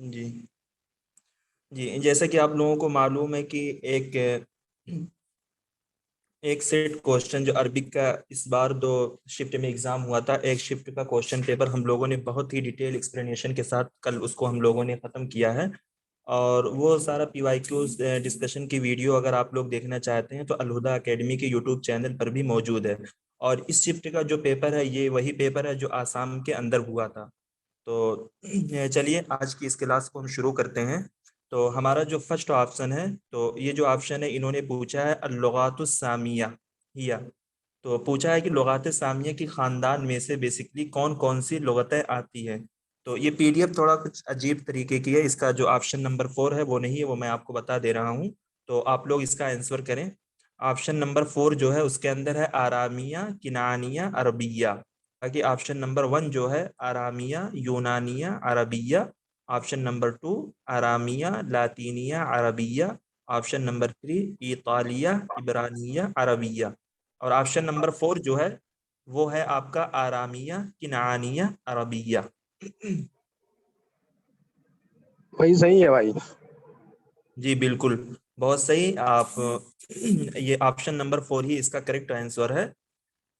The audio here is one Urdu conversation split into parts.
جی جی، جیسا کہ آپ لوگوں کو معلوم ہے کہ ایک سیٹ کوشچن جو عربک کا اس بار 2 شفٹ میں ایگزام ہوا تھا، ایک شفٹ کا کوشچن پیپر ہم لوگوں نے بہت ہی ڈیٹیل ایکسپلینیشن کے ساتھ کل اس کو ہم لوگوں نے ختم کیا ہے، اور وہ سارا پی وائی کیوز ڈسکشن کی ویڈیو اگر آپ لوگ دیکھنا چاہتے ہیں تو الہدا اکیڈمی کے یوٹیوب چینل پر بھی موجود ہے۔ اور اس شفٹ کا جو پیپر ہے یہ وہی پیپر ہے جو آسام کے اندر ہوا تھا۔ تو چلیے آج کی اس کلاس کو ہم شروع کرتے ہیں۔ تو ہمارا جو فرسٹ آپشن ہے، تو یہ جو آپشن ہے انہوں نے پوچھا ہے اللغات السامیہ ہیا۔ تو پوچھا ہے کہ لغات سامیہ کی خاندان میں سے بیسکلی کون کون سی لغتیں آتی ہیں۔ تو یہ پی ڈی ایف تھوڑا کچھ عجیب طریقے کی ہے، اس کا جو آپشن نمبر 4 ہے وہ نہیں ہے، وہ میں آپ کو بتا دے رہا ہوں، تو آپ لوگ اس کا آنسر کریں۔ آپشن نمبر 4 جو ہے اس کے اندر ہے آرامیہ، کنعانیہ، عربیہ، باقی آپشن نمبر 1 جو ہے آرامیہ، یونانیہ، عربیہ، آپشن نمبر 2 آرامیہ، لاطینیہ، عربیہ، آپشن نمبر 3 ایطالیہ، عبرانیہ، عربیہ، اور آپشن نمبر 4 جو ہے وہ ہے آپ کا آرامیہ، کنعانیہ، عربیہ۔ وہی صحیح ہے بھائی۔ جی بالکل، بہت صحیح آپ یہ آپشن نمبر 4 ہی اس کا کریکٹ آنسر ہے۔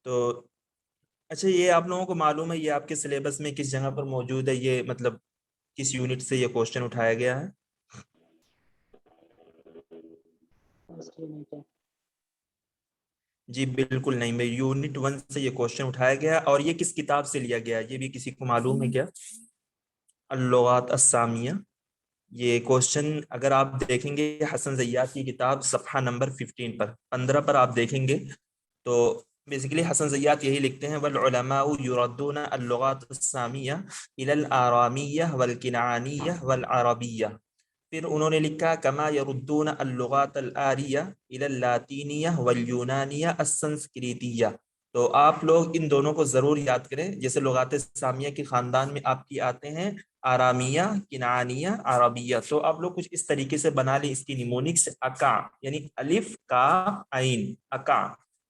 تو اچھا، یہ آپ لوگوں کو معلوم ہے یہ آپ کے سلیبس میں کس جگہ پر موجود ہے، یہ مطلب کس یونٹ سے یہ کوشچن اٹھایا گیا ہے؟ جی بالکل نہیں، میں یونٹ 1 سے یہ کوشچن اٹھایا گیا ہے، اور یہ کس کتاب سے لیا گیا ہے یہ بھی کسی کو معلوم ہے کیا؟ اللغات السامیہ، یہ کوشچن اگر آپ دیکھیں گے حسن زیات کی کتاب صفحہ نمبر 15 پر آپ دیکھیں گے تو بیسیکلی حسن زیات یہی لکھتے ہیں والعلماء يردون اللغات السامیہ الى الآرامیہ والکنعانیہ والعربیہ، پھر انہوں نے لکھا کما یردون اللغات الآریہ الى اللاطینیہ والیونانیہ السنسکریتیہ۔ تو آپ لوگ ان دونوں کو ضرور یاد کریں، جیسے لغات سامیہ کے خاندان میں آپ کی آتے ہیں آرامیہ، کنعانیہ، عربیہ، تو آپ لوگ کچھ اس طریقے سے بنا لیں اس کی نیمونکس اکا، یعنی الف کاف عین اکا،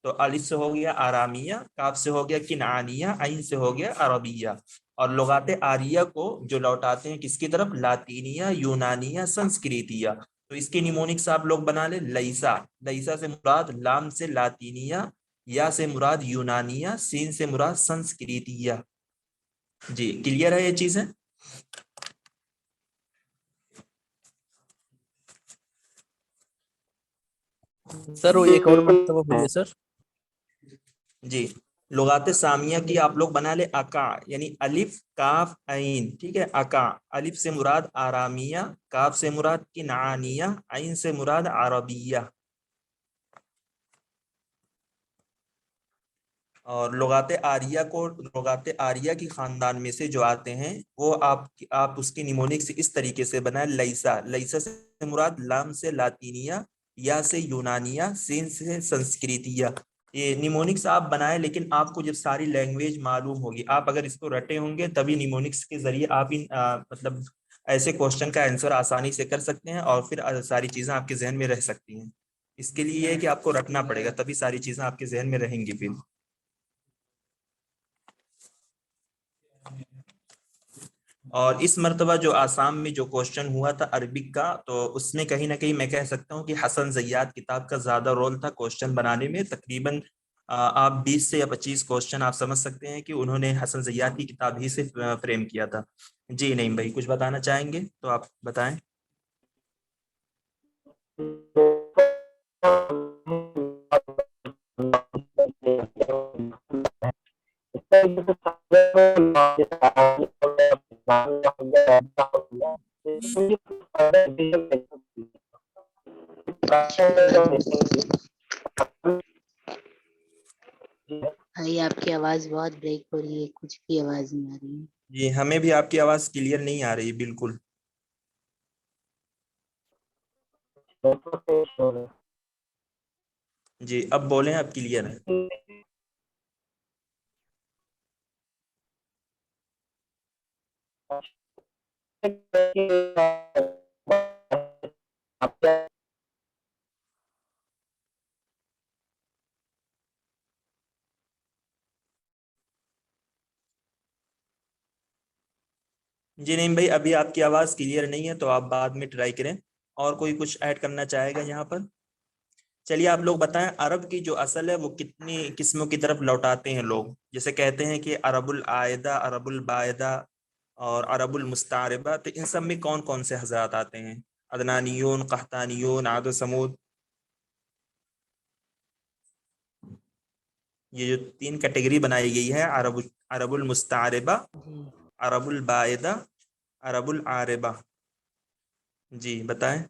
تو الف سے ہو گیا آرامیہ، کاف سے ہو گیا کنعانیہ، عین سے ہو گیا عربیہ، اور لغات آریہ کو جو لوٹاتے ہیں کس کی طرف؟ لاطینیہ، یونانیہ، سنسکریتیہ۔ تو اس کی نیمونکس آپ لوگ بنا لیں لیسا، لیسا سے مراد لام سے لاطینیہ، یا سے مراد یونانیہ، سین سے مراد سنسکریتیہ۔ جی کلیئر ہے یہ چیزیں؟ سر وہ ایک اور مرتبہ بولیے سر۔ جی لغات سامیہ کی آپ لوگ بنا لے اکا، یعنی الف کاف عین، ٹھیک ہے، اکا، الف سے مراد آرامیہ، کاف سے مراد کنعانیہ، عین سے مراد عربیہ۔ اور لغات آریہ کو، لغات آریہ کی خاندان میں سے جو آتے ہیں وہ آپ اس کی نیمونکس اس طریقے سے بنائیں لیسا، لیسا سے مراد لام سے لاطینیہ، یا سے یونانیہ، سین سے سنسکریتیہ۔ یہ نیمونکس آپ بنائیں، لیکن آپ کو جب ساری لینگویج معلوم ہوگی، آپ اگر اس کو رٹے ہوں گے تبھی نیمونکس کے ذریعے آپ ان مطلب ایسے کوشچن کا آنسر آسانی سے کر سکتے ہیں، اور پھر ساری چیزیں آپ کے ذہن میں رہ سکتی ہیں۔ اس کے لیے یہ ہے کہ آپ کو رٹنا پڑے گا، تبھی ساری چیزیں آپ کے ذہن میں رہیں گی پھر۔ اور اس مرتبہ جو آسام میں جو کوشچن ہوا تھا عربک کا، تو اس میں کہیں نہ کہیں میں کہہ سکتا ہوں کہ حسن زیات کتاب کا زیادہ رول تھا کوشچن بنانے میں، تقریباً آپ 20 سے یا 25 کوشچن آپ سمجھ سکتے ہیں کہ انہوں نے حسن زیات کی کتاب ہی سے فریم کیا تھا۔ جی نہیں بھائی کچھ بتانا چاہیں گے تو آپ بتائیں۔ بھائی آپ کی آواز بہت بریک ہو رہی ہے، کچھ بھی آواز نہیں آ رہی ہے۔ جی ہمیں بھی آپ کی آواز کلیئر نہیں آ رہی بالکل۔ جی اب بولیں، اب کلیئر ہے۔ جی نہیں بھائی، ابھی آپ کی آواز کلیئر نہیں ہے، تو آپ بعد میں ٹرائی کریں. اور کوئی کچھ ایڈ کرنا چاہے گا یہاں پر؟ چلیے آپ لوگ بتائیں، عرب کی جو اصل ہے وہ کتنی قسموں کی طرف لوٹاتے ہیں لوگ؟ جیسے کہتے ہیں کہ عرب العائدہ، عرب البائدہ اور عرب المستعربہ، تو ان سب میں کون کون سے حضرات آتے ہیں؟ عدنانیون، قحطانیون، عاد و سمود. یہ جو 3 کیٹیگری بنائی گئی ہے، عرب المستعربہ، عرب البائدہ، عرب العاربہ. جی بتائیں.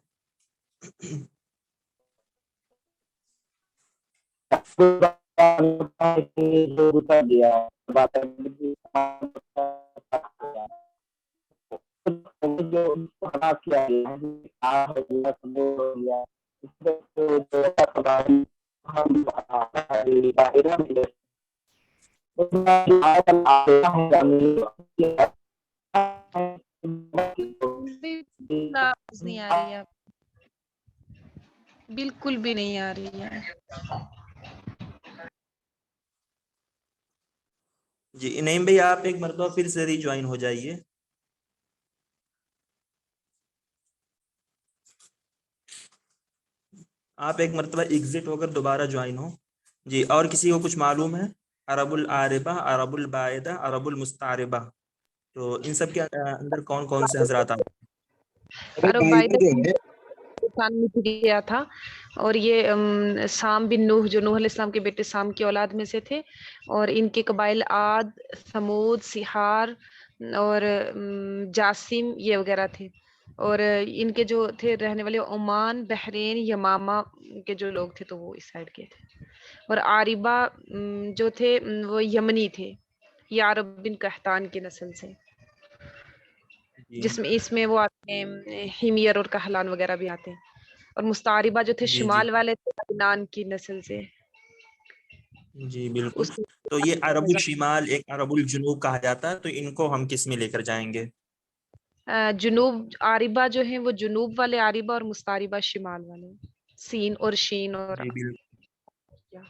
آواز نہیں آ رہی ہے، بالکل بھی نہیں آ رہی ہے. جی نہیں بھائی، آپ ایک مرتبہ پھر سے ری جوائن ہو جائیے. آپ ایک مرتبہ ایگزٹ ہو کر دوبارہ جوائن ہو. جی، اور کسی کو کچھ معلوم ہے؟ عرب العاربہ، عرب البائدہ، عرب المستعربہ، تو ان سب کے اندر کون کون سے حضرات آتے ہیں؟ عرب بائدہ پاکستان میں گیا تھا، اور یہ سام بن نوح جو نوح علیہ السلام کے بیٹے سام کی اولاد میں سے تھے، اور ان کے قبائل عاد، ثمود، سحار اور جاسم یہ وغیرہ تھے. اور ان کے جو تھے رہنے والے عمان، بحرین، یمامہ کے جو لوگ تھے تو وہ اس سائڈ کے تھے. اور عاربہ جو تھے وہ یمنی تھے، یہ عرب بن قحطان کی نسل سے، جی جس میں اس میں وہ آتے ہیں ہیمیر اور کہلان وغیرہ بھی آتے ہیں. اور مستعربہ جو تھے جی جی شمال والے تھے عدنان کی نسل سے. جی بالکل. اس تو یہ عرب الشمال، ایک عرب الجنوب کہا جاتا ہے، تو ان کو ہم کس میں لے کر جائیں گے؟ جنوب عاربہ جو ہیں وہ جنوب والے عاربہ، اور مستعربہ شمال والے، سین اور شین اور جی بالکل.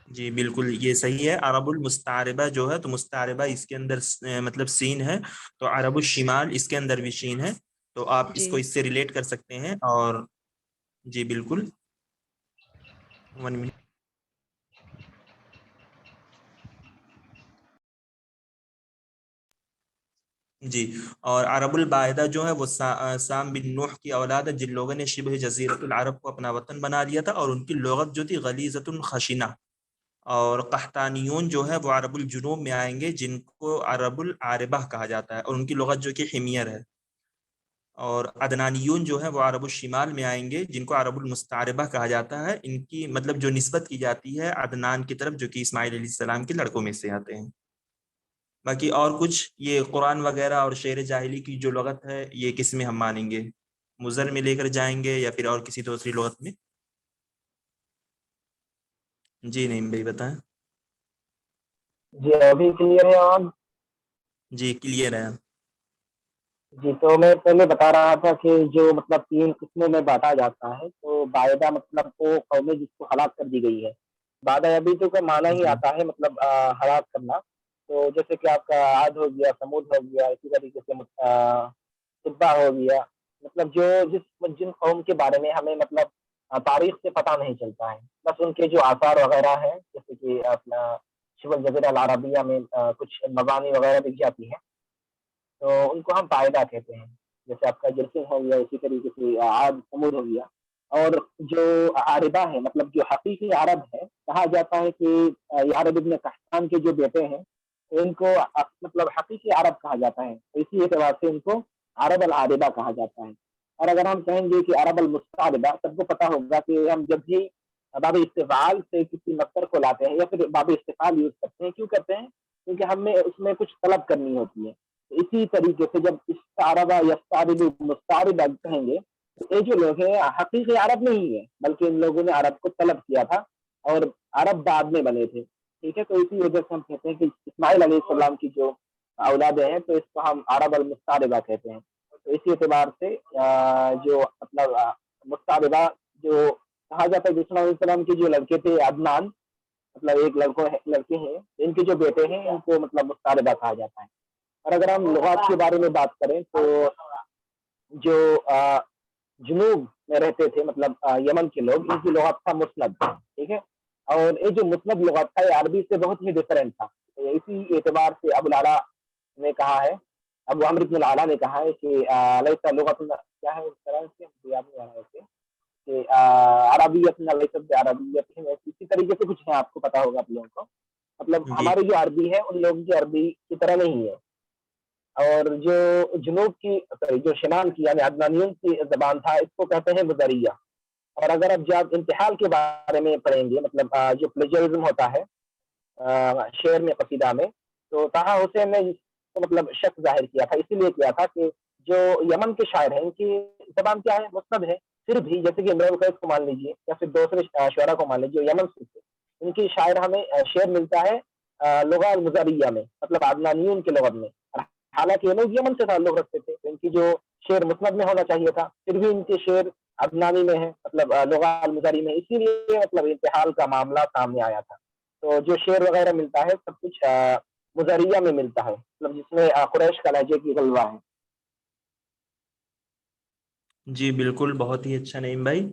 جی بالکل یہ صحیح ہے. عرب المستعربہ جو ہے، تو مستعربہ اس کے اندر مطلب سین ہے، تو عرب الشمال اس کے اندر بھی شین ہے، تو آپ اس جی کو اس سے ریلیٹ کر سکتے ہیں. اور جی بالکل 1 منٹ. جی، اور عرب البائدہ جو ہے وہ سام بن نوح کی اولاد ہے، جن لوگوں نے شبہ جزیرۃ العرب کو اپنا وطن بنا لیا تھا، اور ان کی لغت جو تھی غلیظۃ خشنہ. اور قحطانیون جو ہے وہ عرب الجنوب میں آئیں گے، جن کو عرب العاربہ کہا جاتا ہے، اور ان کی لغت جو کہ حمیر ہے. اور عدنانیون جو ہے وہ عرب الشمال میں آئیں گے، جن کو عرب المستعربہ کہا جاتا ہے. ان کی مطلب جو نسبت کی جاتی ہے عدنان کی طرف، جو کہ اسماعیل علیہ السلام کے لڑکوں میں سے آتے ہیں. باقی اور کچھ یہ قرآن وغیرہ اور شعر جاہلی کی جو لغت ہے، یہ کس میں ہم مانیں گے؟ مضر میں لے کر جائیں گے یا پھر اور کسی دوسری لغت میں؟ جی نہیں بھائی بتائیں. جی ابھی کلیئر ہے آواز؟ جی کلیئر ہے. جی تو میں پہلے بتا رہا تھا کہ جو مطلب 3 قسموں میں بانٹا جاتا ہے، تو بائدہ مطلب وہ قوم ہے جس کو ہلاک کر دی گئی ہے. بادہ ابھی تو کا معنی ہی جی آتا ہے مطلب ہلاک کرنا. تو جیسے کہ آپ کا عاد ہو گیا، سمود ہو گیا، اسی طریقے سے تبا ہو گیا. مطلب جن قوم کے بارے میں ہمیں مطلب تاریخ سے پتہ نہیں چلتا ہے، بس ان کے جو آثار وغیرہ ہیں، جیسے کہ اپنا شبہ الجزیرہ العربیہ میں کچھ مبانی وغیرہ دکھ جاتی ہیں، تو ان کو ہم بائدہ کہتے ہیں. جیسے آپ کا جرسن ہو گیا، اسی طریقے سے عاد سمود ہو گیا. اور جو عاربہ ہے، مطلب جو حقیقی عرب ہے، کہا جاتا ہے کہ یہ عرب ابن قحطان کے جو بیٹے ہیں ان کو مطلب حقیقی عرب کہا جاتا ہے، اسی اعتبار سے ان کو عرب العاربہ کہا جاتا ہے. اور اگر ہم کہیں گے کہ عرب المستعربہ، سب کو پتہ ہوگا کہ ہم جب بھی باب استفعال سے کسی مصدر کو لاتے ہیں یا پھر باب استفعال یوز کرتے ہیں، کیوں کرتے ہیں؟ کیونکہ ہمیں اس میں کچھ طلب کرنی ہوتی ہے. اسی طریقے سے جب استعربہ یستعرب مستعربہ کہیں گے، تو یہ جو لوگ ہیں حقیقی عرب نہیں ہے، بلکہ ان لوگوں نے عرب کو طلب کیا تھا، اور عرب بعد میں بنے تھے. ٹھیک ہے، تو اسی وجہ سے ہم کہتے ہیں کہ اسماعیل علیہ السلام کی جو اولادیں ہیں، تو اس کو ہم عرب المستعربہ کہتے ہیں. تو اسی اعتبار سے جو مطلب مستعربہ جو کہا جاتا ہے، جسم علیہ السلام کے جو لڑکے تھے عدنان، مطلب ایک لڑکے ہیں، ان کے جو بیٹے ہیں ان کو مطلب مستعربہ کہا جاتا ہے. اور اگر ہم لغات کے بارے میں بات کریں تو جو جنوب میں رہتے تھے مطلب یمن کے لوگ، ان کی لغات تھا مسند، ٹھیک ہے، اور یہ جو مسند لغات تھا یہ عربی سے بہت ہی ڈفرینٹ تھا. اسی اعتبار سے ابو العلا نے کہا ہے، ابو عمرو بن العلا نے کہا ہے کہ لیس لغت کیا ہے اس طرح سے یاد نہیں آ رہا ہے کہ عربیت لیست بعربیت، اسی طریقے سے کچھ ہے، آپ کو پتا ہوگا آپ لوگوں کو. مطلب جی ہماری جو عربی ہے ان لوگوں کی عربی کی طرح نہیں ہے. اور جو جنوب کی جو شمال کی یعنی عدنانیوں کی زبان تھا اس کو کہتے ہیں مدریہ. اور اگر اب جب انتحال کے بارے میں پڑھیں گے، مطلب جو پلیجرزم ہوتا ہے شعر میں قصیدہ میں، تو طٰہٰ حسین نے اس کو مطلب شک ظاہر کیا تھا، اسی لیے کیا تھا کہ جو یمن کے شاعر ہیں ان کی زبان کیا ہے، مسند ہے. پھر بھی جیسے کہ امرؤ القیس کو مان لیجیے یا پھر دوسرے شعراء کو مان لیجیے جو یمن سے تھے، ان کی شاعر ہمیں شعر ملتا ہے لغہ المزریہ میں، مطلب عدنانیون کے لغت میں. حالانکہ یہ لوگ یمن سے تعلق رکھتے تھے، تو ان کی جو شعر مسند میں ہونا چاہیے تھا، پھر بھی ان کے شعر عدنانی میں ہے، مطلب لغہ المزری میں. اسی لیے مطلب انتحال کا معاملہ سامنے آیا تھا. تو جو شعر وغیرہ ملتا ہے سب کچھ مزریہ میں ملتا ہے، مطلب جس میں قریش کا لہجے کی غلبہ ہے. جی بالکل، بہت ہی اچھا نعیم بھائی.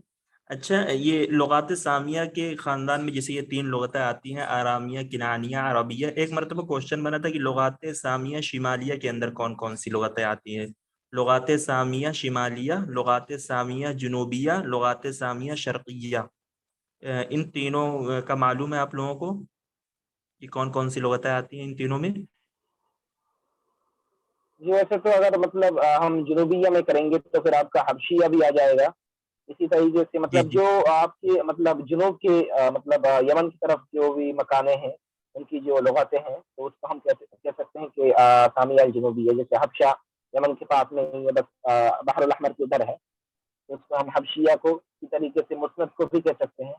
اچھا، یہ لغات سامیہ کے خاندان میں جیسے یہ 3 لغتیں آتی ہیں، آرامیہ، کنعانیہ، عربیہ، ایک مرتبہ کوشچن بنا تھا کہ لغات سامیہ شمالیہ کے اندر کون کون سی لغتیں آتی ہیں. لغات سامیہ شمالیہ، لغات سامیہ جنوبیہ، لغات سامیہ شرقیہ. ان تینوں کا معلوم ہے آپ لوگوں کو کہ کون کون سی لغتیں آتی ہیں ان تینوں میں؟ جی ویسے تو اگر مطلب ہم جنوبیہ میں کریں گے تو پھر آپ کا حبشیہ بھی آ جائے گا. اسی طریقے سے جی مطلب جی جو آپ کے مطلب جنوب کے مطلب یمن کی طرف جو بھی مکانے ہیں ان کی جو لغتیں ہیں تو اس کو ہم کہہ سکتے ہیں کہ سامیہ جنوبی ہے. جیسے حبشہ یمن کے پاس میں ہی ہے، بس بحر الاحمر کے ادھر ہے، تو اس کو ہم حبشیہ کو اسی طریقے سے مسند کو بھی کہہ سکتے ہیں.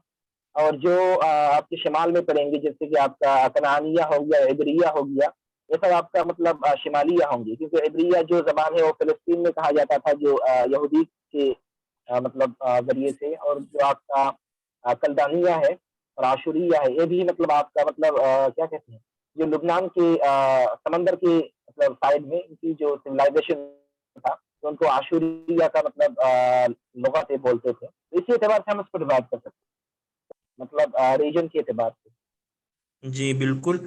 اور جو آپ کے شمال میں پڑیں گے جیسے کہ آپ کا کنعانیہ ہو گیا، عبریہ ہو گیا، یہ سب آپ کا مطلب شمالیہ ہوں گی، کیونکہ عبریہ جو زبان ہے وہ فلسطین میں کہا جاتا تھا جو یہودی کے مطلب ذریعے سے. اور جو آپ کا کلدانیہ ہے اور عاشوریہ ہے یہ بھی مطلب آپ کا مطلب کیا کہتے ہیں، جو لبنان کے سمندر کے مطلب سائڈ میں ان کی جو سویلائزیشن تھا تو ان کو عاشوریہ کا مطلب لغت بولتے تھے. اسی اعتبار سے ہم اس کو ڈیوائڈ کر سکتے ہیں مطلب ریجن کے اعتبار سے. جی بالکل،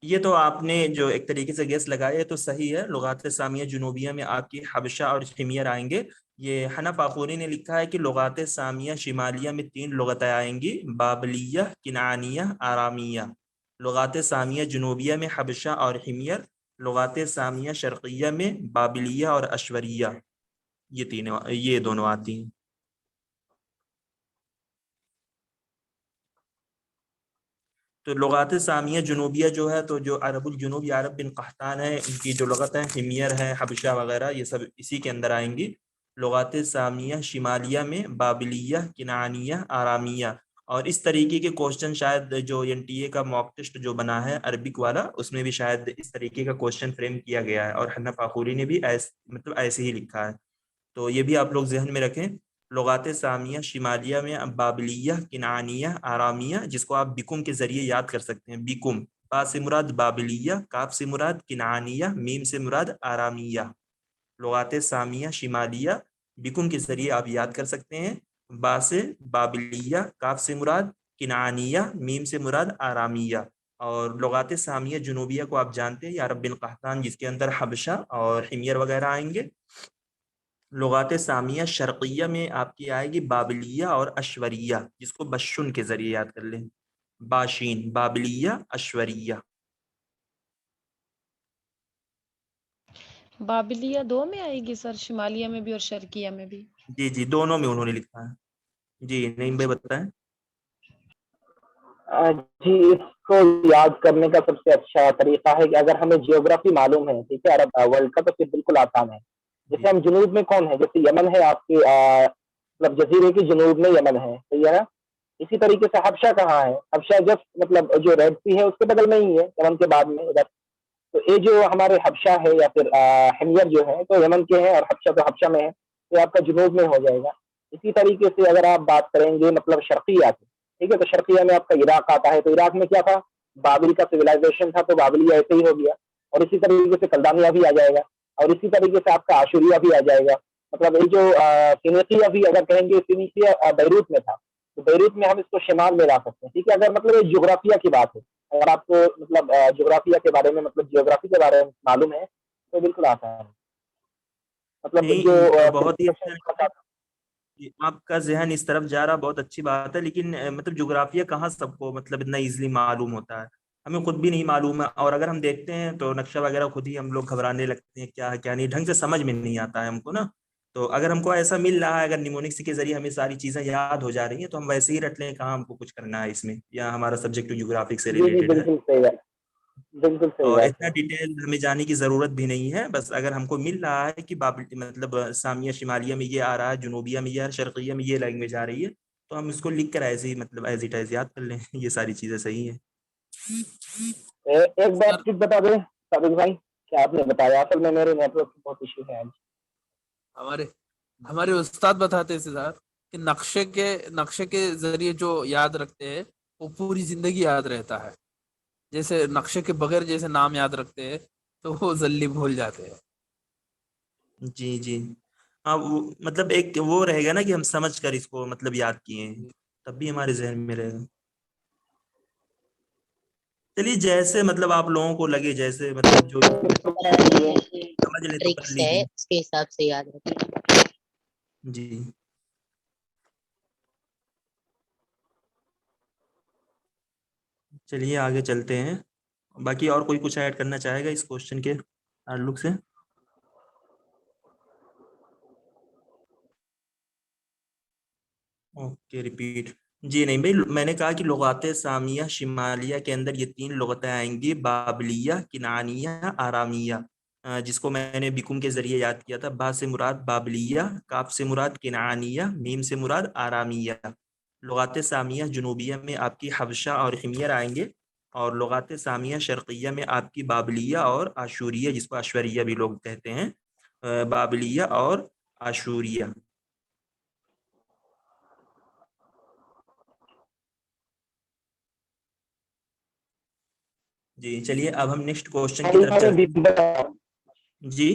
یہ تو آپ نے جو ایک طریقے سے گیس لگایا تو صحیح ہے. لغات سامیہ جنوبیہ میں آپ کی حبشہ اور حمیر آئیں گے. یہ حنف آخوری نے لکھا ہے کہ لغات سامیہ شمالیہ میں 3 لغتیں آئیں گی، بابلیہ، کنعانیہ، آرامیہ. لغات سامیہ جنوبیہ میں حبشہ اور حمیر. لغات سامیہ شرقیہ میں بابلیہ اور اشوریہ. یہ دونوں آتی ہیں. تو لغات سامیہ جنوبیہ جو ہے تو جو عرب الجنوب یا عرب بن قحطان ہے ان کی جو لغت ہے حمیر ہے، حبشہ وغیرہ، یہ سب اسی کے اندر آئیں گی. لغات سامیہ شمالیہ میں بابلیہ، کنعانیہ، آرامیہ. اور اس طریقے کے کوشچن شاید جو NTA کا موک ٹیسٹ جو بنا ہے عربک والا اس میں بھی شاید اس طریقے کا کوشچن فریم کیا گیا ہے، اور حنف آخوری نے بھی مطلب ایسے ہی لکھا ہے. تو یہ بھی آپ لوگ ذہن میں رکھیں. لغات سامیہ شمالیہ میں بابلیہ، کنعانیہ، آرامیہ، جس کو آپ بیکم کے ذریعے یاد کر سکتے ہیں. بیکم، با سے مراد بابلیہ، کاف سے مراد کنعانیہ، میم سے مراد آرامیہ. لغات سامیہ شمالیہ بیکم کے ذریعے آپ یاد کر سکتے ہیں. با سے بابلیہ، کاف سے مراد کنعانیہ، میم سے مراد آرامیہ. اور لغات سامیہ جنوبیہ کو آپ جانتے ہیں یا عرب بن قحطان، جس کے اندر حبشہ اور حمیر وغیرہ آئیں گے. لغات سامیہ شرقیہ میں آپ کی آئے گی بابلیہ اور اشوریہ، جس کو بشن کے ذریعے یاد کر لیں. باشین، بابلیہ، اشوریہ. بابلیہ 2 میں آئے گی سر، شمالیہ میں بھی اور شرقیہ میں بھی؟ جی جی دونوں میں انہوں نے لکھا ہے. جی نعیم بھائی بتائیں. جی اس کو یاد کرنے کا سب سے اچھا طریقہ ہے کہ اگر ہمیں جیوگرافی معلوم ہے، ٹھیک ہے، عرب ورلڈ کا، تو پھر بالکل آسان ہے. جی جیسے ہم جنوب میں کون ہے، جیسے یمن ہے آپ کے مطلب جزیرے کے جنوب میں یمن ہے، صحیح ہے نا. اسی طریقے سے حبشہ کہاں ہے، حبشہ جسٹ مطلب جو ریڈ سی ہے اس کے بغل میں ہی ہے، یمن کے بعد میں ادھر. تو یہ جو ہمارے حبشہ ہے یا پھر حمیر جو ہے تو یمن کے ہیں، اور حبشہ تو حبشہ میں ہے، تو آپ کا جنوب میں ہو جائے گا. اسی طریقے سے اگر آپ بات کریں گے مطلب شرقیہ کی، ٹھیک ہے، تو شرقیہ میں آپ کا عراق آتا ہے. تو عراق میں کیا تھا، بابل کا سویلائزیشن تھا، تو بابلیہ ایسے ہی ہو گیا. اور اسی طریقے سے کلدانیہ بھی آ جائے گا, اور اسی طریقے سے آپ کا عاشوریہ بھی آ جائے گا. مطلب یہ جو فینیقیہ بھی اگر کہیں گے, فینیقیہ بیروت میں تھا, تو بیروت میں ہم اس کو شمال میں لا سکتے ہیں. ٹھیک ہے, اگر مطلب یہ جغرافیہ کی بات ہے, اگر آپ کو مطلب جغرافیہ کے بارے میں مطلب جیوگرافی کے بارے میں معلوم ہے تو بالکل آسان ہے. مطلب جو نہیں بہت ہی اچھا آپ کا ذہن اس طرف جا رہا, بہت اچھی بات ہے, لیکن مطلب جغرافیہ کہاں سب کو مطلب اتنا ایزلی معلوم ہوتا ہے, ہمیں خود بھی نہیں معلوم ہے. اور اگر ہم دیکھتے ہیں تو نقشہ وغیرہ خود ہی ہم لوگ گھبرانے لگتے ہیں, کیا ہے کیا نہیں, ڈھنگ سے سمجھ میں نہیں آتا ہے ہم کو نا. تو اگر ہم کو ایسا مل رہا ہے, اگر نیمونکس کے ذریعے ہمیں ساری چیزیں یاد ہو جا رہی ہیں, تو ہم ویسے ہی رٹ لیں, کہاں ہم کو کچھ کرنا ہے اس میں, یا ہمارا سبجیکٹ جغرافک سے جی ریلیٹڈ ہے. بالکل صحیح ہے, بالکل صحیح اور بات اتنا ہے. ڈیٹیل ہمیں جانے کی ضرورت بھی نہیں ہے, بس اگر ہم کو مل رہا ہے کہ مطلب سامیہ شمالیہ میں یہ آ رہا ہے, جنوبیہ میں یہ, شرقیہ میں یہ لینگویج آ رہی ہے, تو ہم اس کو لکھ کر ایسے ہی مطلب ایز اٹ ایز یاد کر لیں. یہ ساری چیزیں صحیح ہیں. ایک بات سر چیز بتا دیں صادق بھائی, کیا آپ نے بتایا, اصل میں میرے نیٹ ورک بہت ایشو ہے آج. ہمارے ہمارے استاد بتاتے تھے سر کہ نقشے کے ذریعے جو یاد رکھتے ہیں وہ پوری زندگی یاد رہتا ہے. جیسے نقشے کے بغیر جیسے نام یاد رکھتے ہیں تو وہ جلدی بھول جاتے ہیں. جی جی ہاں, وہ مطلب ایک وہ رہے گا نا کہ ہم سمجھ کر اس کو مطلب یاد کیے ہیں, تب بھی ہمارے ذہن میں رہے گا. چلیے جیسے مطلب آپ لوگوں کو لگے, جیسے مطلب جو سمجھ لیں تو کر ٹرکس ہے, لیجیے. اس کے حساب سے یاد رکھیں. جی چلیے آگے چلتے ہیں. باقی اور کوئی کچھ ایڈ کرنا چاہے گا اس کوشچن کے تعلق سے؟ Okay repeat. جی نہیں بھائی, میں نے کہا کہ لغات سامیہ شمالیہ کے اندر یہ 3 لغتیں آئیں گی, بابلیہ, کنعانیہ, آرامیہ, جس کو میں نے بیکم کے ذریعے یاد کیا تھا. با سے مراد بابلیہ, کاف سے مراد کنعانیہ, میم سے مراد آرامیہ. لغات سامیہ جنوبیہ میں آپ کی حبشہ اور حمیر آئیں گے, اور لغات سامیہ شرقیہ میں آپ کی بابلیہ اور آشوریہ, جس کو اشوریہ بھی لوگ کہتے ہیں, بابلیہ اور آشوریہ. جی چلیے اب ہم نیکسٹ کوشچن کی طرف چلتے ہیں. جی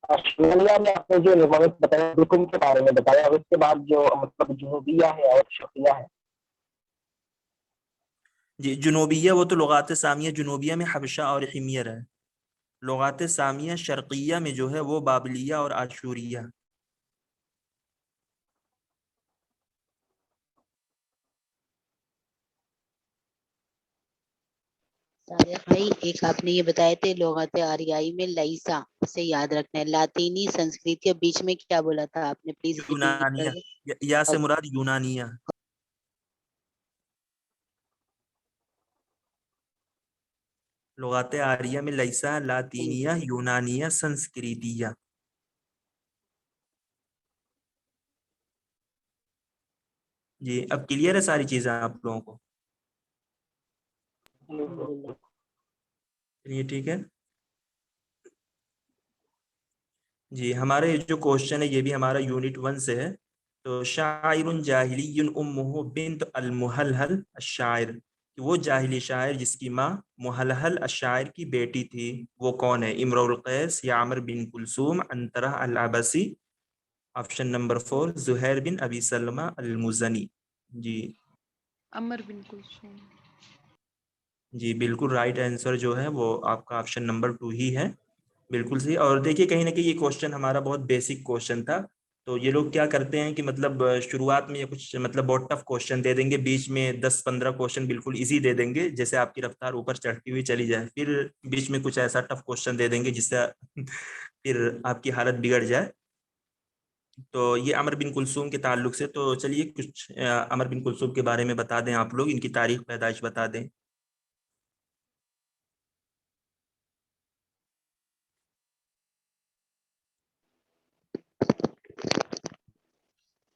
آسٹریلیا میں آپ نے جو نظامت بتایا رکن کے بارے میں بتایا, اس کے بعد جو مطلب جنوبیہ ہے اور شرقیہ ہے. جی جنوبیہ وہ تو لغات سامیہ جنوبیہ میں حبشہ اور حمیر ہے. لغات سامیہ شرقیہ میں جو ہے وہ بابلیہ اور آشوریہ. صادق بھائی, ایک آپ نے یہ بتائے تھے لغات آریائی میں لئیسا, اسے یاد رکھنا ہے. لاطینی سنسکرت کے بیچ میں کیا بولا تھا آپ نے, پلیز ریپیٹ کر یونانیہ, دیں. یا سے مراد یونانیہ. لغات آریہ میں لئیسا, لاطینیہ, یونانیہ, سنسکریتیہ. جی اب کلیئر ہے ساری چیزیں آپ لوگوں کو؟ الحمدللہ. چلیے ٹھیک ہے. جی ہمارے جو کوشچن ہے یہ بھی ہمارا یونٹ 1 سے ہے. تو شاعر جاہلی امہ بنت المحلحل الشاعر, وہ جاہلی شاعر جس کی ماں محلحل الشاعر کی بیٹی تھی, وہ کون ہے؟ امرؤ القیس, یا عمر بن کلثوم, عنترہ العبسی. آپشن نمبر 4 زہیر بن ابی سلمہ المزنی. جی عمر بن کلثوم. جی بالکل رائٹ آنسر جو ہے وہ آپ کا آپشن نمبر 2 ہی ہے, بالکل صحیح. اور دیکھیے کہیں نہ کہیں یہ کوشچن ہمارا بہت بیسک کوشچن تھا, تو یہ لوگ کیا کرتے ہیں کہ مطلب شروعات میں یہ کچھ مطلب بہت ٹف کوشچن دے دیں گے, بیچ میں 10-15 کوشچن بالکل ایزی دے دیں گے, جیسے آپ کی رفتار اوپر چڑھتی ہوئی چلی جائے, پھر بیچ میں کچھ ایسا ٹف کوشچن دے دیں گے جس سے پھر آپ کی حالت بگڑ جائے. تو یہ عمر بن کلثوم کے تعلق سے, تو چلیے کچھ عمر بن کلثوم کے بارے میں بتا دیں آپ لوگ, ان کی تاریخ پیدائش بتا دیں.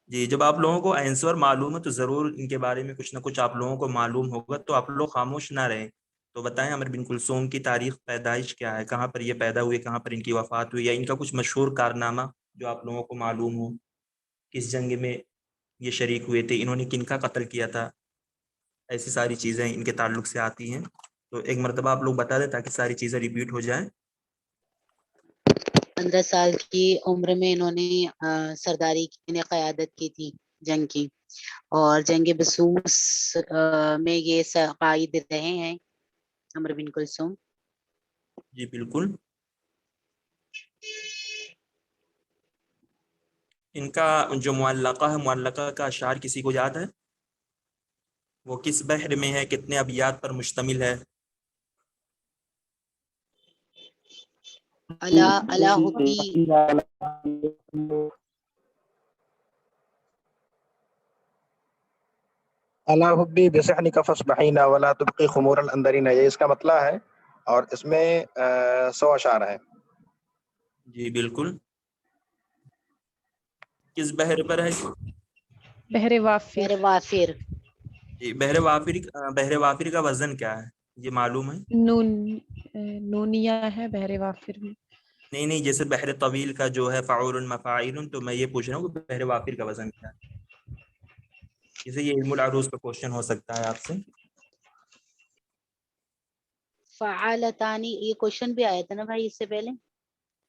جی جب آپ لوگوں کو آنسر معلوم ہے تو ضرور ان کے بارے میں کچھ نہ کچھ آپ لوگوں کو معلوم ہوگا, تو آپ لوگ خاموش نہ رہیں. تو بتائیں عمر بن کلثوم کی تاریخ پیدائش کیا ہے, کہاں پر یہ پیدا ہوئے, کہاں پر ان کی وفات ہوئی, یا ان کا کچھ مشہور کارنامہ جو آپ لوگوں کو معلوم ہو, کس جنگ میں یہ شریک ہوئے تھے, انہوں نے کن کا قتل کیا تھا. ایسی ساری چیزیں ان کے تعلق سے آتی ہیں. تو ایک مرتبہ آپ لوگ بتا دیں تاکہ ساری چیزیں ریپیٹ ہو جائیں. 15 سال کی عمر میں انہوں نے سرداری کی قیادت کی تھی جنگ کی، اور جنگ بسوس میں یہ قائد رہے ہیں عمرو بن کلثوم. جی بالکل. ان کا جو معلقہ ہے، معلقہ کا اشعار کسی کو یاد ہے؟ وہ کس بحر میں ہے، کتنے ابیات پر مشتمل ہے؟ الا حبی اللہ حبی بسحنک فاصبحینا ولا تبقی خمور الاندرین، یہ اس کا مطلع ہے، اور اس میں 100 اشعار ہیں. جی بالکل. کس بحر پر ہے؟ بحر وافر. بحر وافر. جی بحر وافر کا وزن کیا ہے یہ معلوم ہے؟ نون نونیا ہے بحر وافر میں. نہیں، جیسے بحر طویل کا جو ہے فعول مفاعل، تو میں یہ پوچھ رہا ہوں کہ بحر وافر کا وزن کیا ہے. جیسے یہ علم العروض کا کوشچن ہو سکتا ہے آپ سے. فعالتانی، یہ کوشچن بھی آیا تھا نا بھائی اس سے پہلے.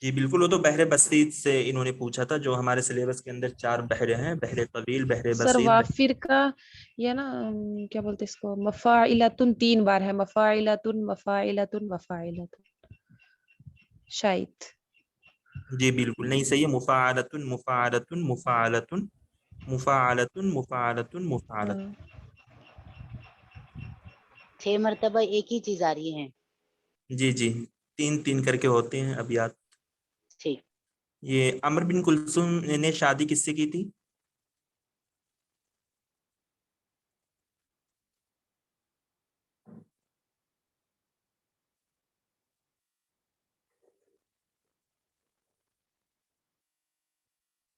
جی بالکل، وہ تو بحر بسیط سے انہوں نے پوچھا تھا، جو ہمارے سلیبس کے اندر 4 بحر ہیں، بحر طویل، بحر سر بسیط. وافر کا یہ نا کیا بولتے اس کو، مفاعلتن 3 بار ہے، مفاعلتن مفاعلتن مفاعلتن شاید. جی بالکل نہیں صحیح ہے. مفاعلتن مفاعلتن مفاعلتن مفاعلتن مفاعلتن مفاعلتن. 6 مرتبہ ایک ہی چیز آ رہی ہے. جی 3 کر کے ہوتے ہیں ابیات. ٹھیک. یہ عمرو بن کلثوم نے شادی کس سے کی تھی؟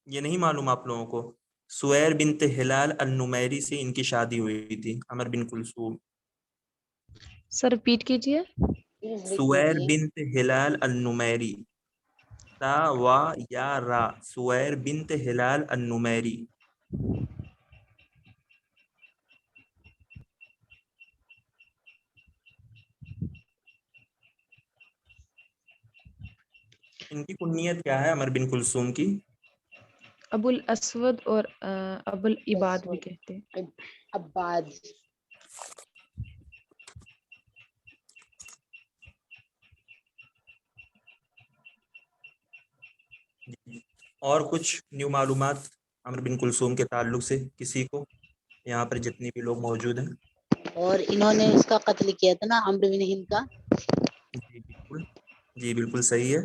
یہ نہیں معلوم آپ لوگوں کو؟ سویر بنت ہلال النمیری سے ان کی شادی ہوئی تھی، عمرو بن کلثوم. سر ریپیٹ کیجیے. سویر بنت ہلال النمیری، تا وا یا را، سویر بنت ہلال النمیری. ان کی کنیت کیا ہے عمرو بن کلثوم کی؟ ابو الاسود اور ابو العباد بھی کہتے ہیں. عباد. اور کچھ نیو معلومات عمرو بن کلثوم کے تعلق سے کسی کو، یہاں پر جتنی بھی لوگ موجود ہیں؟ اور انہوں نے اس کا قتل کیا تھا نا عمرو بن ہند کا. جی بالکل صحیح ہے.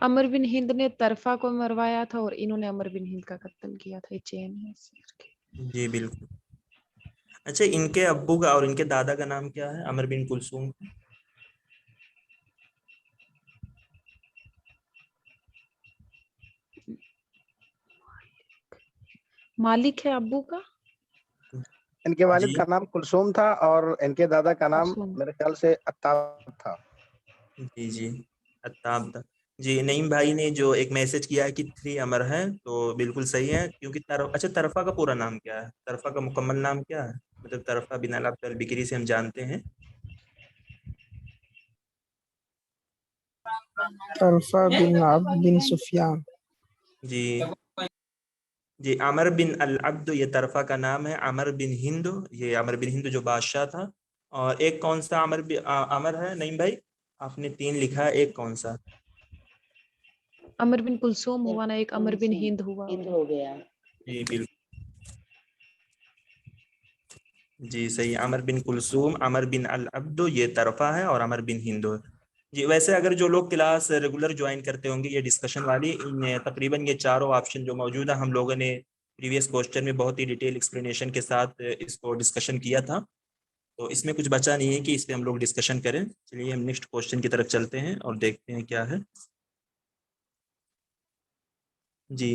عمر بن ہند نے طرفہ کو مروایا تھا اور انہوں نے عمر بن ہند کا قتل کیا تھا. یہ چین ہے. جی بالکل. اچھا، ان کے ابو کا اور ان کے دادا کا نام کیا ہے عمرو بن کلثوم؟ مالک ہے ابو کا. ان کے والد جی کا نام کلثوم تھا، اور ان کے دادا کا نام کلثوم. میرے خیال سے عتاب تھا. جی عتاب تھا. جی نعیم بھائی نے جو ایک میسج کیا ہے کہ 3 امر ہے، تو بالکل صحیح ہے. کیونکہ اچھا، طرفہ کا پورا نام کیا ہے؟ طرفہ کا مکمل نام کیا ہے؟ مطلب طرفہ بن العبد البکری سے ہم جانتے ہیں. طرفہ بن عبد بن سفیان. جی عمر بن العبد یہ طرفہ کا نام ہے. عمر بن ہند، یہ عمر بن ہند جو بادشاہ تھا. اور ایک کون سا عمر ہے نعیم بھائی؟ آپ نے 3 لکھا ہے، ایک کون سا؟ عمر بن کلثوم ہوا نا ایک، عمر بن ہند ہوا. ہند ہو گیا. جی بالکل. جی صحیح، عمر بن کلثوم، عمر بن العبد یہ طرفہ ہے، اور عمر بن ہند. جی ویسے اگر جو لوگ کلاس ریگولر جوائن کرتے ہوں گے یہ ڈسکشن والی، تقریباً یہ چاروں آپشن جو موجود ہیں ہم لوگوں نے پریویس کوسچن میں بہت ہی ڈیٹیل ایکسپلینیشن کے ساتھ اس کو ڈسکشن کیا تھا. تو اس میں کچھ بچا نہیں ہے کہ اس پہ ہم لوگ ڈسکشن کریں. چلیے ہم نیکسٹ کوسچن کی طرف چلتے ہیں اور دیکھتے ہیں کیا ہے. جی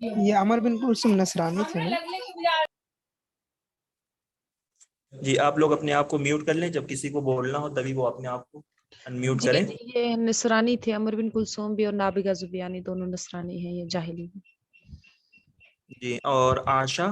یہ عمر بن کلثوم نصرانی تھے نا؟ جی آپ لوگ اپنے آپ کو میوٹ کر لیں، جب کسی کو بولنا ہو تبھی وہ اپنے آپ کو انمیوٹ جی کریں. یہ نصرانی تھے، عمر بن کلثوم بھی اور نابغہ زبیانی دونوں نصرانی ہیں، یہ جاہلی ہیں. جی اور عائشہ؟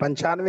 95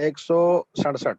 167।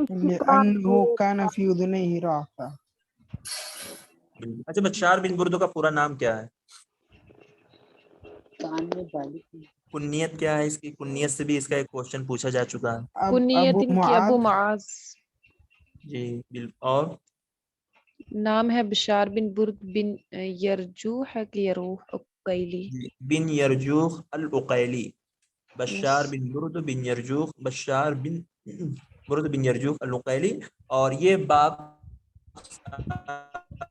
لأنه كان في أذنيه رأفة. اچھا بشار بن بردو کا پورا نام کیا ہے؟ کان میں بالی تھی۔ کنیت کیا ہے اس کی؟ کنیت سے بھی اس کا ایک کوشچن پوچھا جا چکا ہے۔ کنیت ابو ان کی ابو معاذ، معاذ، جی اور نام ہے بشار بن برد بن یرجوح ہے کہ یروح عقیلی. بن یرجوخ العقیلی، بشار Yes. بن برد بن یرجوخ، بشار بن برد بن یرجوخ العقیلی، اور یہ باپ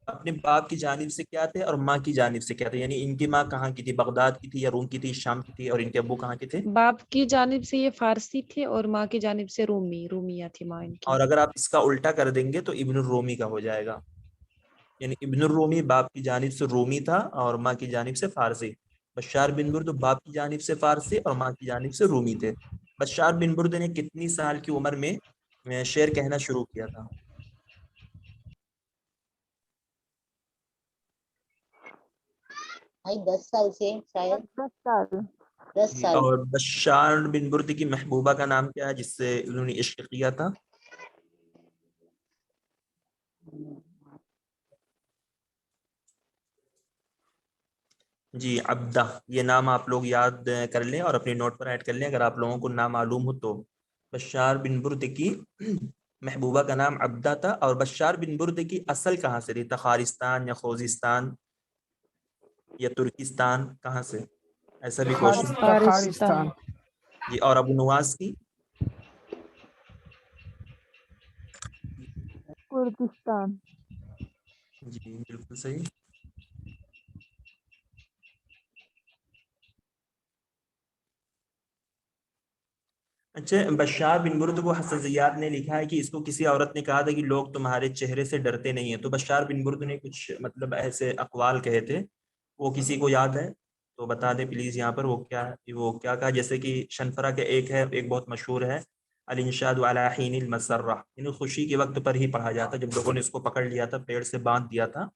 اپنے باپ کی جانب سے کیا تھے اور ماں کی جانب سے کیا تھے؟ یعنی ان کی ماں کہاں کی تھی؟ بغداد کی تھی یا روم کی تھی، شام کی تھی؟ اور ان کے ابو کہاں کے تھے؟ باپ کی جانب سے یہ فارسی تھے اور ماں کی جانب سے رومیہ تھی ماں ان کی. اور اگر آپ اس کا الٹا کر دیں گے تو ابن الرومی کا ہو جائے گا، یعنی ابن الرومی باپ کی جانب سے رومی تھا اور ماں کی جانب سے فارسی۔ بشار بن برد باپ کی جانب سے فارسی اور ماں کی جانب سے رومی تھے۔ بشار بن برد نے کتنی سال کی عمر میں شعر کہنا شروع کیا تھا؟ بھائی 10 سال سے شاید، 10 سال 10 سال۔ اور بشار بن برد کی محبوبہ کا نام کیا ہے جس سے انہوں نے عشق کیا تھا؟ جی عبدہ، یہ نام آپ لوگ یاد کر لیں اور اپنی نوٹ پر ایڈ کر لیں اگر آپ لوگوں کو نام معلوم ہو تو۔ بشار بن برد کی محبوبہ کا نام عبدہ تھا، اور بشار بن برد کی اصل کہاں سے تھی؟ تخارستان یا خوزستان یا ترکستان، کہاں سے؟ ایسا بھی کوشچن۔ تخارستان۔ جی اور ابو نواز کی؟ کردستان۔ جی بالکل صحیح۔ اچھا بشار بن برد کو حسن زیاد نے لکھا ہے کہ اس کو کسی عورت نے کہا تھا کہ لوگ تمہارے چہرے سے ڈرتے نہیں ہیں، تو بشار بن برد نے کچھ مطلب ایسے اقوال کہے تھے، وہ کسی کو یاد ہے تو بتا دیں پلیز یہاں پر، وہ کیا کہا؟ جیسے کہ شنفرہ کے ایک بہت مشہور ہے، الانشاد علی حین المسرہ، یعنی خوشی کے وقت پر ہی پڑھا جاتا، جب لوگوں نے اس کو پکڑ لیا تھا پیڑ سے باندھ دیا تھا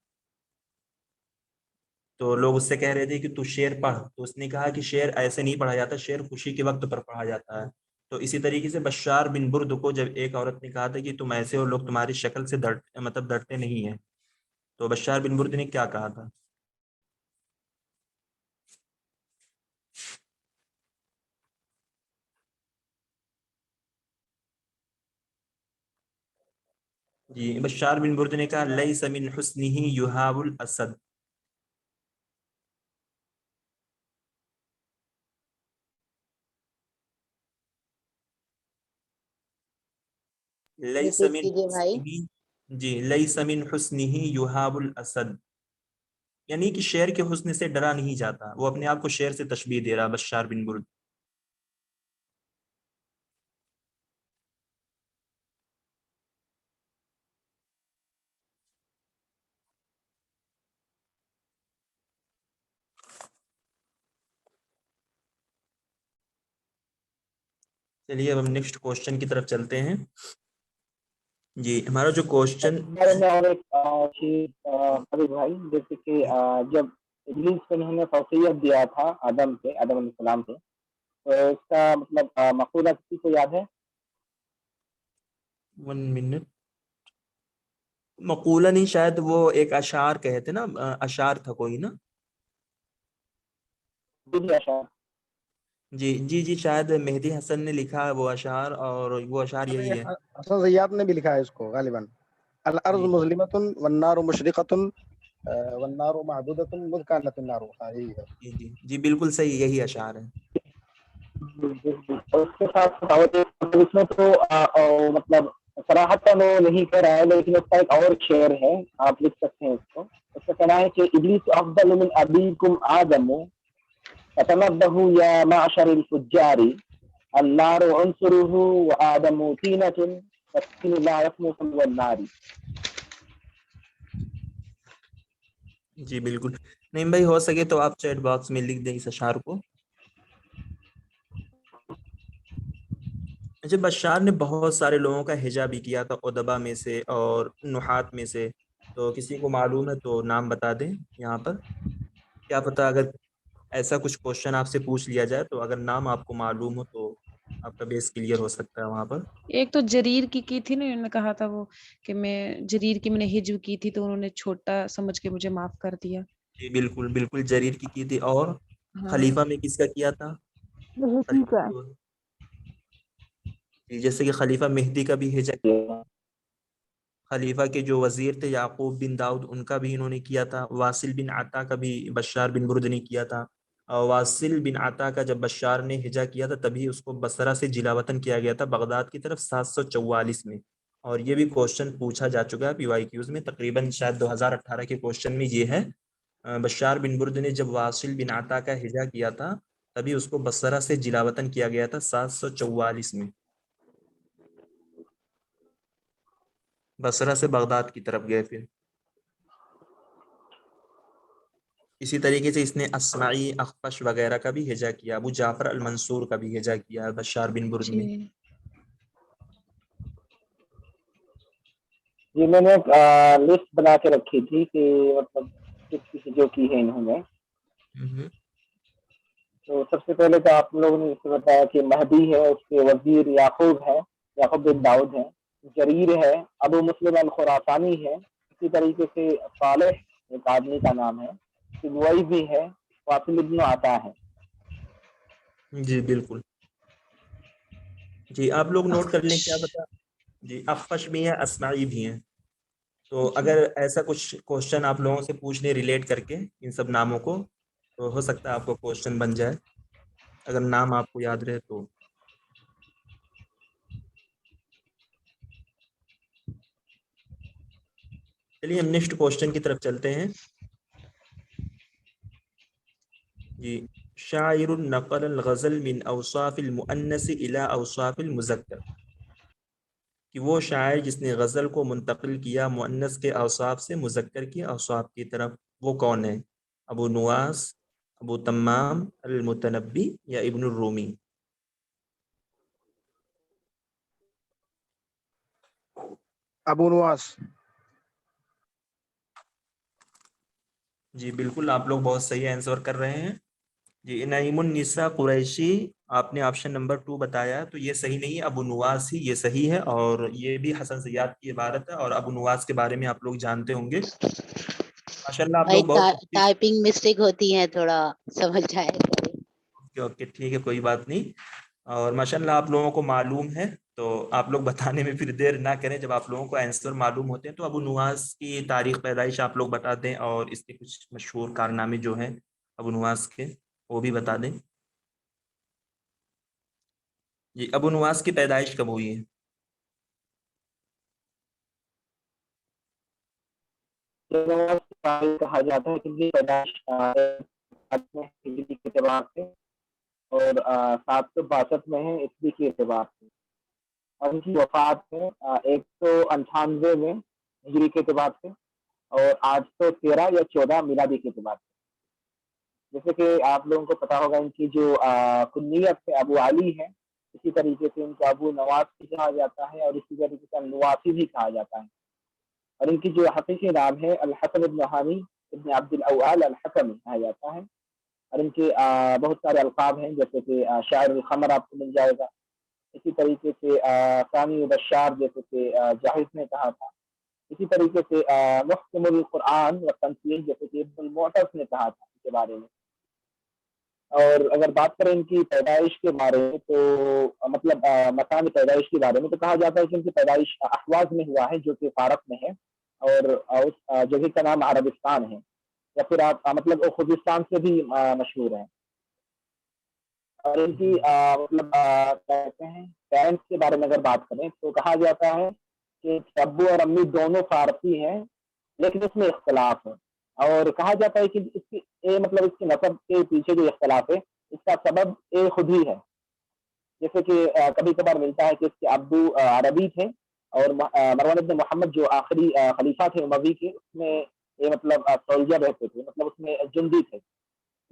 تو لوگ اس سے کہہ رہے تھے کہ تو شعر پڑھ، تو اس نے کہا کہ شعر ایسے نہیں پڑھا جاتا، شعر خوشی کے وقت پر پڑھا جاتا ہے۔ تو اسی طریقے سے بشار بن برد کو جب ایک عورت نے کہا تھا کہ تم ایسے ہو، لوگ تمہاری شکل سے ڈرتے نہیں ہیں، تو بشار بن برد نے کیا کہا تھا؟ جی بشار بن برد نے کہا لیس من حسنہ یہاب الاسد، لیس ریپیٹ من کیجیے بھائی۔ حسنہ، جی لیس من حسنہ یہاب الاسد، یعنی کہ شعر کے حسن سے ڈرا نہیں جاتا، وہ اپنے آپ کو شعر سے تشبیہ دے رہا بشار بن برد۔ چلیے اب ہم نیکسٹ کوشچن کی طرف چلتے ہیں۔ جی ہمارا جو کوشچن، بارے میں اور ایک چیز ابھی بھائی، جیسے کہ جب ابلیس کو انہوں نے توصیت دیا تھا آدم علیہ السلام سے، تو اس کا مطلب مقولہ کسی کو یاد ہے؟ 1 منٹ، مقولہ نہیں، شاید وہ ایک اشعار کہے تھے نا، اشعار تھا کوئی نا؟ جی شاید مہدی حسن نے لکھا ہے وہ اشعار، اور وہ اشعار یہی ہے۔ حسن زیاد نے بھی لکھا ہے اس کو غالباً، الارض جی مظلمۃ والنار مشرقۃ والنار معدودۃ مذ کانت النار، یہی ہے۔ جی بالکل صحیح، یہی اشعار ہے۔ اس کے ساتھ اس میں تو مطلب صراحتاً وہ نہیں کہہ رہا ہے، لیکن اس کا ایک اور شعر ہے، آپ لکھ سکتے ہیں اس کو۔ اس کا کہنا ہے کہ ابلیس افضل من ابیکم آدم فتنبہوا یا معشر الفجار، النار عنصرہ وآدم طینۃ فالطین لا یفنو فنو النار۔ جی بالکل، نہیں بھائی ہو سکے تو آپ چیٹ باکس میں لکھ دیں اس اشعار کو۔ اچھا بشار نے بہت سارے لوگوں کا حجا بھی کیا تھا ادبا میں سے اور نحات میں سے، تو کسی کو معلوم ہے تو نام بتا دیں یہاں پر، کیا پتہ اگر ایسا کچھ کوشچن آپ سے پوچھ لیا جائے تو اگر نام آپ کو معلوم ہو تو آپ کا بیس کلیئر ہو سکتا ہے وہاں پر. ایک تو جریر کی تھی نا، انہوں نے کہا تھا وہ کہ میں جریر کی میں نے ہجو کی تھی تو انہوں نے چھوٹا سمجھ کے مجھے معاف کر دیا. جی بالکل بالکل، جریر کی تھی. اور ہاں خلیفہ میں کس کا کیا تھا؟ ٹھیک ہے. جی جیسے کہ خلیفہ مہدی کا بھی ہجا، خلیفہ کے جو وزیر تھے یعقوب بن داؤد ان کا بھی انہوں نے کیا تھا. واصل بن عطا کا بھی بشار بن برد نے کیا تھا. اور واصل بن عطا کا جب بشار نے ہجا کیا تھا تبھی اس کو بصرہ سے جلا وطن کیا گیا تھا بغداد کی طرف 744 میں. اور یہ بھی کوشچن پوچھا جا چکا ہے PYQs میں، تقریباً شاید 2018 کے کوشچن میں یہ ہے. بشار بن برد نے جب واصل بن عطا کا ہجا کیا تھا تبھی اس کو بصرہ سے جلا وطن کیا گیا تھا 744 میں. بصرہ سے بغداد کی طرف گئے پھر. اسی طریقے سے اس نے اصمعی، اخفش وغیرہ کا بھی ہجا کیا. ابو جعفر المنصور کا بھی ہجا کیا بشار بن برد نے. جی. جی میں نے ایک لسٹ بنا کے رکھی تھی کہ مطلب کس کسی جو کی ہے انہوں نے. تو سب سے پہلے تو آپ لوگوں نے اسے بتایا کہ مہدی ہے، اس کے وزیر یعقوب ہے، یعقوب بن داؤد ہے. جریر ہے، ابو مسلم الخراسانی ہے. اسی طریقے سے صالح ایک آدمی کا نام ہے، سبوئی بھی ہے، واصل ابن عطا ہے. جی بالکل. جی آپ لوگ نوٹ کر لیں کیا بتا. جی اخفش بھی ہیں، اصمعی بھی ہیں. تو اگر ایسا کچھ کوشچن آپ لوگوں سے پوچھنے ریلیٹ کر کے ان سب ناموں کو، تو ہو سکتا ہے آپ کو کوشچن بن جائے اگر نام آپ کو یاد رہے تو. چلیے ہم نیکسٹ کوشچن کی طرف چلتے ہیں. جی شاعر نقل الغزل من اوصاف المؤنث الى اوصاف المذکر، کہ وہ شاعر جس نے غزل کو منتقل کیا مؤنث کے اوصاف سے مذکر کے اوصاف کی طرف، وہ کون ہے؟ ابو نواس، ابو تمام، المتنبی یا ابن الرومی؟ ابو نواس. جی بالکل، آپ لوگ بہت صحیح آنسر کر رہے ہیں. جی نعیم النساء قریشی آپ نے آپشن نمبر 2 بتایا، تو یہ صحیح نہیں ہے. ابو نواس ہی یہ صحیح ہے، اور یہ بھی حسن زیاد کی عبارت ہے. اور ابو نواس کے بارے میں آپ لوگ جانتے ہوں گے. ماشاءاللہ آپ بھائی لوگ بہت ٹائپنگ مسٹیک ہوتی ہے، تھوڑا سمجھ جائے. اوکے ٹھیک ہے، کوئی بات نہیں. اور ماشاءاللہ آپ لوگوں کو معلوم ہے، تو آپ لوگ بتانے میں پھر دیر نہ کریں. جب آپ لوگوں کو آنسر معلوم ہوتے ہیں تو ابو نواس کی تاریخ پیدائش آپ لوگ بتا دیں، اور اس کے کچھ مشہور کارنامے جو ہیں ابو نواس کے وہ بھی بتا دیں. جی ابو نواس کی پیدائش کب ہوئی ہے؟ کہا جاتا ہے کہ پیدائش ہجری کے اعتبار سے اور 762 میں ہے عیسوی کے اعتبار سے. اور ان کی وفات ہے 198 میں ہجری کے اعتبار سے اور 813 یا 14 میلادی کے اعتبار سے. جیسے کہ آپ لوگوں کو پتا ہوگا ان کی جو کنیت ہے ابو علی ہے، اسی طریقے سے ان کو ابو نواس بھی کہا جاتا ہے، اور اسی طریقے سے نواسی بھی کہا جاتا ہے. اور ان کی جو حقیقی نام ہے الحسن ابن حامی ابن عبد الاوال الحکمی کہا جاتا ہے. اور ان کے بہت سارے القاب ہیں، جیسے کہ شاعر القمر آپ کو مل جائے گا. اسی طریقے سے ثانی بشار جیسے کہ جاہز نے کہا تھا. اسی طریقے سے محکم القرآن و تنسیح جیسے کہ ابن المعتز نے کہا تھا ان کے بارے میں. اور اگر بات کریں ان کی پیدائش کے بارے میں تو مطلب مکان پیدائش کے بارے میں، تو کہا جاتا ہے کہ ان کی پیدائش احواز میں ہوا ہے جو کہ فارق میں ہے، اور اس جگہ کا نام عربستان ہے، یا پھر آپ مطلب خوزستان سے بھی مشہور ہے. اور ان کی مطلب کہتے ہیں پیرنٹس کے بارے میں اگر بات کریں تو کہا جاتا ہے کہ ابو اور امی دونوں فارسی ہیں، لیکن اس میں اختلاف ہے. اور کہا جاتا ہے کہ اس کی مطلب اس کی نسب کے پیچھے جو اختلاف ہے اس کا سبب خود ہی ہے. جیسے کہ کبھی کبھار ملتا ہے کہ اس کے ابو عربی تھے، اور مروان بن محمد جو آخری خلیفہ تھے اموی کے، اس میں یہ مطلب سولجر رہتے تھے، مطلب اس میں جندی تھے،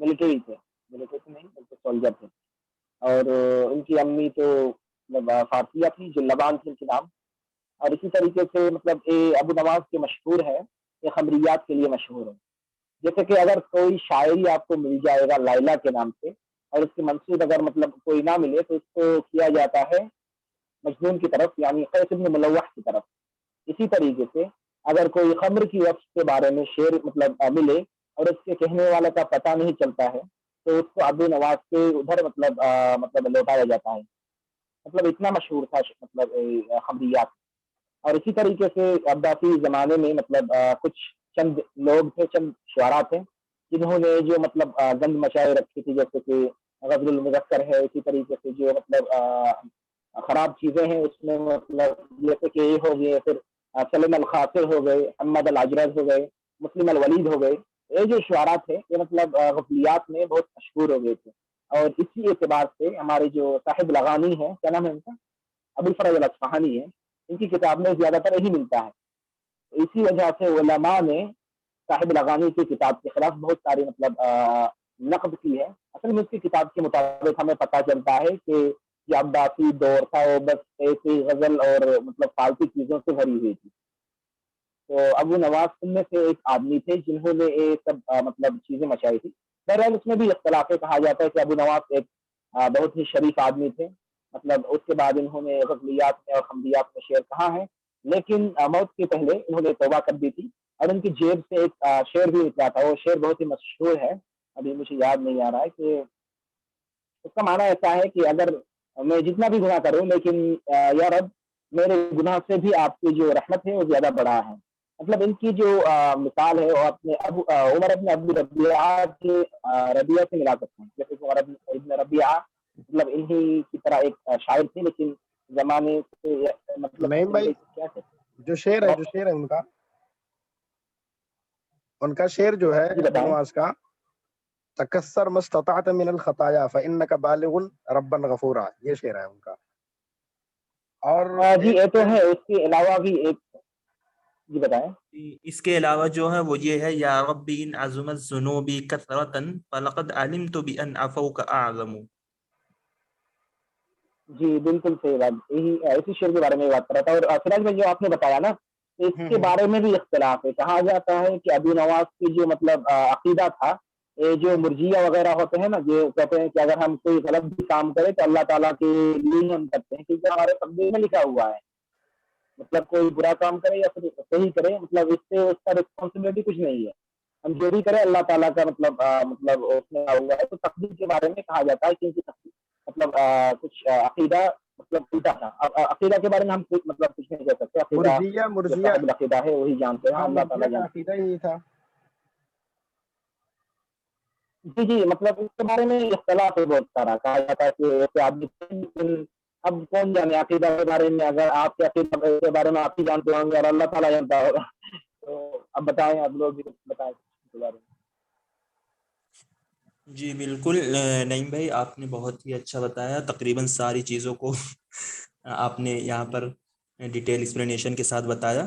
ملٹری تھے، ملٹری نہیں بلکہ سولجر تھے. اور ان کی امی تو مطلب فارسیہ تھی، جو لبان تھی ان کے نام. اور اسی طریقے سے مطلب ابو نواس کے مشہور ہے، یہ خمریات کے لیے مشہور ہے. جیسے کہ اگر کوئی شاعری آپ کو مل جائے گا لائلہ کے نام سے، اور اس کے منصوب اگر مطلب کوئی نہ ملے تو اس کو کیا جاتا ہے مجنون کی طرف، یعنی قیس بن ملوح کی طرف۔ اسی طریقے سے اگر کوئی خمر کی وصف کے بارے میں شعر مطلب ملے اور اس کے کہنے والے کا پتہ نہیں چلتا ہے تو اس کو ابو نواز کے ادھر مطلب لوٹایا جاتا ہے۔ مطلب اتنا مشہور تھا مطلب خمریات۔ اور اسی طریقے سے عباسی زمانے میں مطلب کچھ چند لوگ تھے، چند شعراء تھے جنہوں نے جو مطلب گند مچائے رکھی تھی، جیسے کہ غزل المذکر ہے، اسی طریقے سے جو مطلب خراب چیزیں ہیں اس میں مطلب جیسے کہ یہ ہو گئے، پھر سلم الخاطر ہو گئے، محمد العجرز ہو گئے، مسلم الولید ہو گئے، یہ جو شعراء تھے یہ مطلب غزلیات میں بہت مشہور ہو گئے تھے۔ اور اسی اعتبار سے ہمارے جو صاحب لغانی ہیں، کیا نام ہے ان کا، ابو الفرج الاصفہانی ہے، ان کی کتاب میں زیادہ تر یہی ملتا ہے۔ اسی وجہ سے علماء نے صاحب لغانی کی کتاب کے خلاف بہت ساری مطلب نقد کی ہے۔ اصل میں اس کی کتاب کے مطابق ہمیں پتہ چلتا ہے کہ یہ عباسی دور تھا، وہ بس ایسی غزل اور مطلب فالتو چیزوں سے بھری ہوئی تھی۔ تو ابو نواز ان میں سے ایک آدمی تھے جنہوں نے یہ سب مطلب چیزیں مچائی تھی۔ بہرحال اس میں بھی اختلاف ہے، کہا جاتا ہے کہ ابو نواز ایک بہت ہی شریف آدمی تھے، مطلب اس کے بعد انہوں نے غزلیات میں اور خمریات میں شعر کہا ہے، لیکن موت کے پہلے انہوں نے توبہ کر دی تھی اور ان کی جیب سے ایک شعر بھی نکلا تھا۔ وہ شعر بہت ہی مشہور ہے، ابھی مجھے یاد نہیں آ رہا ہے، کہ اس کا معنی ایسا ہے کہ اگر میں جتنا بھی گناہ کروں لیکن یا رب میرے گناہ سے بھی آپ کی جو رحمت ہے وہ زیادہ بڑا ہے۔ مطلب ان کی جو مثال ہے وہ اپنے عمر ابن عبد ربیعہ کے ربیعہ سے ملا سکتے ہیں، جیسے کہ عمر ابن ربیعہ مطلب انہی کی طرح ایک شاعر تھے، لیکن زمانے سے مطلب نہیں بھائی، کیا کہتے ہیں، جو شعر ہے ان کا شعر جو ہے جی ابو بتائیں۔ نواز کا، تکسر ما استطعت من الخطایا فانک بالغ ربا غفورا، یہ شعر ہے ان کا۔ اور جی یہ تو ہے، اس کے علاوہ بھی ایک، جی بتائیں۔ اس کے علاوہ جو ہے وہ یہ ہے، یا ربی ان عظمت ذنوبی کثرتن فلقد علمت بان عفوک اعظم۔ جی بالکل صحیح بات، یہی اسی شعر کے بارے میں بات کر رہا تھا۔ اور سراج بھائی جو آپ نے بتایا نا، اس کے بارے میں بھی اختلاف ہے۔ کہا جاتا ہے کہ ابو نواز کی جو مطلب عقیدہ تھا، یہ جو مرجیہ وغیرہ ہوتے ہیں نا، جو کہتے ہیں کہ اگر ہم کوئی غلط بھی کام کریں تو اللہ تعالیٰ کے لیے ہم کرتے ہیں، کیونکہ ہمارے تقدیر میں لکھا ہوا ہے، مطلب کوئی برا کام کرے یا پھر صحیح کرے، مطلب اس سے اس کا رسپانسبلٹی کچھ نہیں ہے، ہم جو بھی کریں اللہ تعالیٰ کا مطلب اس میں ہوا ہے۔ تو تقدیر کے بارے میں کہا جاتا ہے کہ ان کی مطلب کچھ عقیدہ مطلب الٹا تھا۔ عقیدہ کے بارے میں ہم مطلب کچھ نہیں کہہ سکتے، عقیدہ جو صاحب العقیدہ ہے وہی جانتے ہیں، اللہ تعالیٰ جانتے ہیں۔ عقیدہ ہی تھا۔ جی جی، مطلب اس کے بارے میں اختلاف ہے بہت سارا، کہا جاتا ہے کہ ایسے آدمی، اب کون جانے عقیدہ کے بارے میں، اگر آپ کے عقیدہ کے بارے میں آپ ہی جانتے ہوں گے اور اللہ تعالیٰ جانتا ہوگا، تو اب بتائیں، اب لوگ بھی بتائیں اس کے بارے میں۔ جی بالکل نعیم بھائی، آپ نے بہت ہی اچھا بتایا، تقریباً ساری چیزوں کو آپ نے یہاں پر ڈیٹیل ایکسپلینیشن کے ساتھ بتایا۔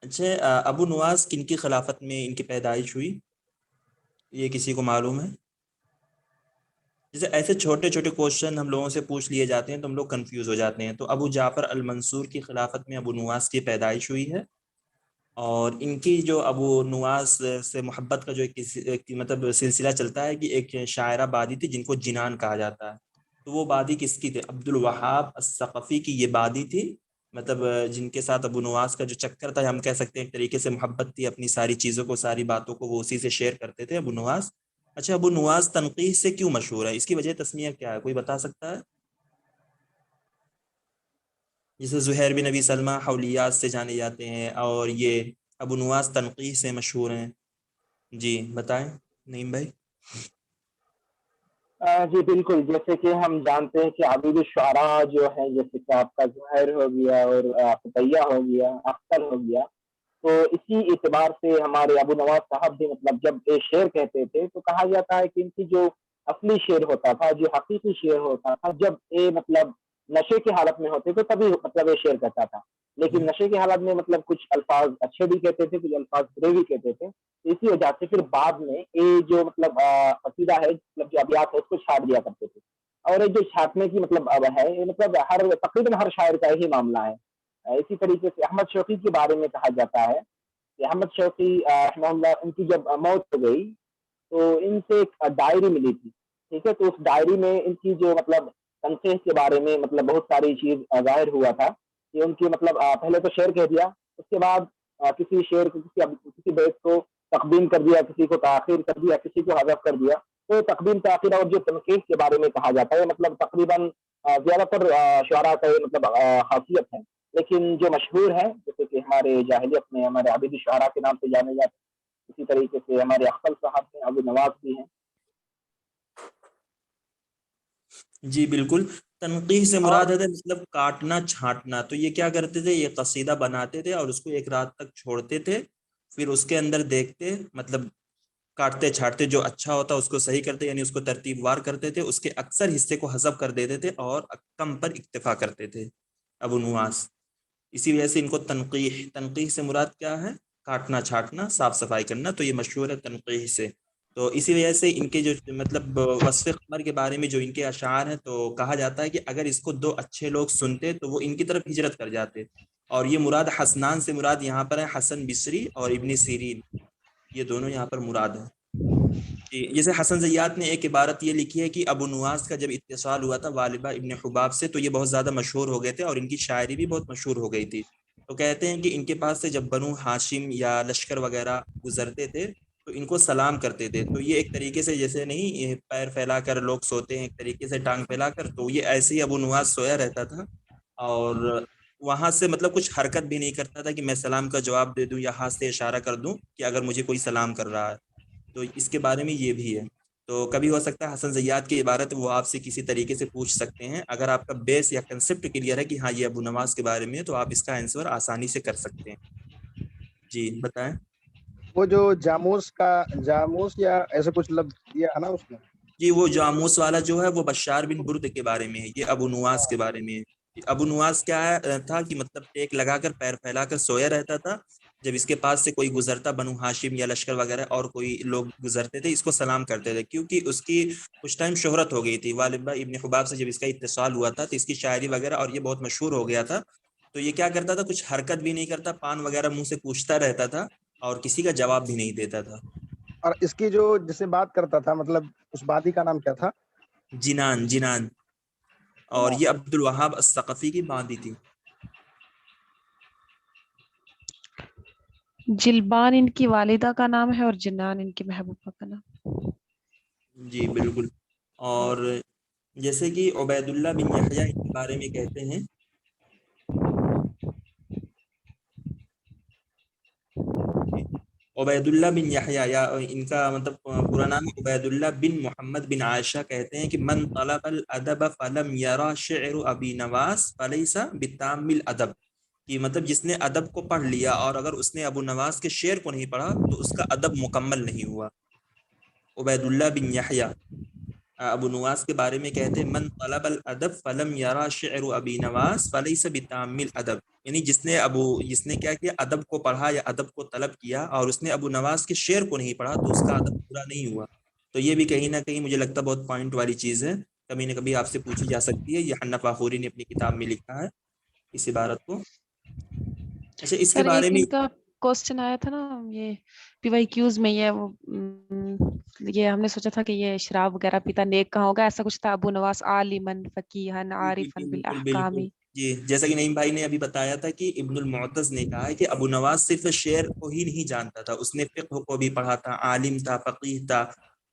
اچھا، ابو نواز کن کی خلافت میں ان کی پیدائش ہوئی، یہ کسی کو معلوم ہے؟ جیسے ایسے چھوٹے چھوٹے کوشچن ہم لوگوں سے پوچھ لیے جاتے ہیں تو ہم لوگ کنفیوز ہو جاتے ہیں۔ تو ابو جعفر المنصور کی خلافت میں ابو نواز کی پیدائش ہوئی ہے، اور ان کی جو ابو نواز سے محبت کا جو ایک مطلب سلسلہ چلتا ہے کہ ایک شاعرہ بادی تھی جن کو جنان کہا جاتا ہے۔ تو وہ بادی کس کی تھی؟ عبد الوہاب الثقفی کی یہ بادی تھی، مطلب جن کے ساتھ ابو نواز کا جو چکر تھا، ہم کہہ سکتے ہیں ایک طریقے سے محبت تھی، اپنی ساری چیزوں کو، ساری باتوں کو وہ اسی سے شیئر کرتے تھے ابو نواز۔ اچھا، ابو نواز تنقیح سے کیوں مشہور ہے، اس کی وجہ تسمیہ کیا ہے، کوئی بتا سکتا ہے؟ جیسے زہیر بن نبی سلمہ حولیات سے جانے جاتے ہیں، اور یہ ابو نواز تنقیح سے مشہور ہیں، جی بتائیں نعیم بھائی۔ جی بالکل، جیسے کہ ہم جانتے ہیں کہ عبید الشعراء جو ہے، جیسے کہ آپ کا زہیر ہو گیا اور فتیہ ہو گیا، اختر ہو گیا، تو اسی اعتبار سے ہمارے ابو نواز صاحب بھی مطلب جب یہ شعر کہتے تھے تو کہا جاتا ہے کہ ان کی جو اصلی شعر ہوتا تھا، جو حقیقی شعر ہوتا تھا، جب یہ مطلب نشے کی حالت میں ہوتے تو تبھی مطلب یہ شعر کہتا تھا، لیکن نشے کی حالت میں مطلب کچھ الفاظ اچھے بھی کہتے تھے، کچھ الفاظ برے بھی کہتے تھے، اسی وجہ سے پھر بعد میں یہ جو مطلب عقیدہ ہے، مطلب جو ابیات ہے، اس کو چھاٹ دیا کرتے تھے۔ اور یہ جو چھاٹنے کی مطلب اب ہے، یہ مطلب تقریباً ہر شاعر کا یہی معاملہ ہے۔ اسی طریقے سے احمد شوقی کے بارے میں کہا جاتا ہے کہ احمد شوقی رحمہ اللہ، ان کی جب موت ہو گئی تو ان سے ایک ڈائری ملی تھی، ٹھیک ہے. تو اس ڈائری میں ان کی جو مطلب تنقید کے بارے میں مطلب بہت ساری چیز ظاہر ہوا تھا کہ ان کی مطلب پہلے تو شعر کہہ دیا, اس کے بعد کسی شعر کو کسی بیت کو تقدیم کر دیا, کسی کو تاخیر کر دیا, کسی کو حذف کر دیا. تو تقدیم تاخیر اور جو تنقید کے بارے میں کہا جاتا ہے مطلب تقریباً زیادہ تر شعراء کا یہ مطلب خاصیت ہے. لیکن جو مشہور ہیں جیسے کہ ہمارے جاہلیت میں ہمارے عابدی شعراء کے نام سے جانے جاتے ہیں, اسی طریقے سے ہمارے اختر صاحب ہیں, ابو نواز بھی ہیں. جی بالکل. تنقیح سے مراد ہے مطلب کاٹنا چھانٹنا. تو یہ کیا کرتے تھے, یہ قصیدہ بناتے تھے اور اس کو ایک رات تک چھوڑتے تھے, پھر اس کے اندر دیکھتے مطلب کاٹتے چھاٹتے, جو اچھا ہوتا اس کو صحیح کرتے, یعنی اس کو ترتیب وار کرتے تھے, اس کے اکثر حصے کو حذف کر دیتے تھے اور کم پر اکتفا کرتے تھے ابو نواس. اسی وجہ سے ان کو تنقیح سے مراد کیا ہے, کاٹنا چھاٹنا, صاف صفائی کرنا. تو یہ مشہور ہے تنقیح سے. تو اسی وجہ سے ان کے جو مطلب وصف قمر کے بارے میں جو ان کے اشعار ہیں, تو کہا جاتا ہے کہ اگر اس کو دو اچھے لوگ سنتے تو وہ ان کی طرف ہجرت کر جاتے. اور یہ مراد حسنان سے مراد یہاں پر ہے حسن بصری اور ابن سیرین, یہ دونوں یہاں پر مراد ہیں. جیسے حسن زیات نے ایک عبارت یہ لکھی ہے کہ ابو نواس کا جب اتصال ہوا تھا والبہ ابن حباب سے, تو یہ بہت زیادہ مشہور ہو گئے تھے اور ان کی شاعری بھی بہت مشہور ہو گئی تھی. تو کہتے ہیں کہ ان کے پاس سے جب بنو ہاشم یا لشکر وغیرہ گزرتے تھے تو ان کو سلام کرتے تھے. تو یہ ایک طریقے سے جیسے نہیں پیر پھیلا کر لوگ سوتے ہیں ایک طریقے سے ٹانگ پھیلا کر, تو یہ ایسے ہی ابو نواس سویا رہتا تھا اور وہاں سے مطلب کچھ حرکت بھی نہیں کرتا تھا کہ میں سلام کا جواب دے دوں یا ہاتھ سے اشارہ کر دوں کہ اگر مجھے کوئی سلام کر رہا ہے. تو اس کے بارے میں یہ بھی ہے. تو کبھی ہو سکتا ہے حسن زیات کی عبارت وہ آپ سے کسی طریقے سے پوچھ سکتے ہیں. اگر آپ کا بیس یا کنسپٹ کلیئر ہے کہ ہاں یہ ابو نواس کے بارے میں ہے, تو آپ اس کا آنسر آسانی سے کر سکتے ہیں. جی بتائیں. وہ جو جاموس یا ایسا کچھ لفظ دیا ہے نا اس میں, جی وہ جاموس والا جو ہے وہ بشار بن برد کے بارے میں ہے, یہ ابو نواس کے بارے میں ہے. ابو نواس کیا تھا کہ مطلب ٹیک لگا کر پیر پھیلا کر سویا رہتا تھا. جب اس کے پاس سے کوئی گزرتا, بنو ہاشم یا لشکر وغیرہ اور کوئی لوگ گزرتے تھے, اس کو سلام کرتے تھے کیونکہ اس کی کچھ ٹائم شہرت ہو گئی تھی. والبہ ابن حباب سے جب اس کا اتصال ہوا تھا تو اس کی شاعری وغیرہ اور یہ بہت مشہور ہو گیا تھا. تو یہ کیا کرتا تھا, کچھ حرکت بھی نہیں کرتا, پان وغیرہ منہ سے پوچھتا رہتا تھا اور کسی کا جواب بھی نہیں دیتا تھا. اور اس کی جو جس سے بات کرتا تھا مطلب اس وادی کا نام کیا تھا؟ جنان. اور یہ عبد الوہاب الثقفی کی باندی تھی. جلبان ان کی والدہ کا نام ہے اور جنان ان کی محبوبہ کا نام. جی بالکل. اور جیسے کہ عبید اللہ بن یحییٰ کے بارے میں کہتے ہیں, عبید اللہ بن یحییٰ یا ان کا مطلب پورا نام عبید اللہ بن محمد بن عائشہ, کہتے ہیں کہ من طلب الادب فلم یرا شعر ابی نواس فلیس بتام الادب, کہ مطلب جس نے ادب کو پڑھ لیا اور اگر اس نے ابو نواس کے شعر کو نہیں پڑھا تو اس کا ادب مکمل نہیں ہوا. عبید اللہ بن یحییٰ ابو نواس کے بارے میں کہتے ہیں من طلب الادب فلم یرا شعر ابی نواس فلیس بتام الادب, یعنی جس نے کیا کیا, ادب کو پڑھا یا ادب کو طلب کیا اور اس نے ابو نواس کے شعر کو نہیں پڑھا تو اس کا ادب پورا نہیں ہوا. تو یہ بھی کہیں نہ کہیں مجھے لگتا ہے بہت پوائنٹ والی چیز ہے, کبھی نہ کبھی آپ سے پوچھی جا سکتی ہے. یہ حنف آخوری نے اپنی کتاب میں لکھا ہے اس عبارت کو. اچھا اس کے سر بارے ایک میں ان کا کوسچن آیا تھا نا, یہ پی وائی کیوز میں, یہ ہم نے سوچا تھا کہ یہ شراب وغیرہ پیتا نیک کہاں ہوگا, ایسا کچھ تھا. ابو نواس عالمن فقیہن عارفن بالکل بالاحکام. جی جیسا کہ نعیم بھائی نے ابھی بتایا تھا کہ ابن المعتز نے کہا ہے کہ ابو نواس صرف شعر کو ہی نہیں جانتا تھا, اس نے فقہ کو بھی پڑھا تھا, عالم تھا, فقیہ تھا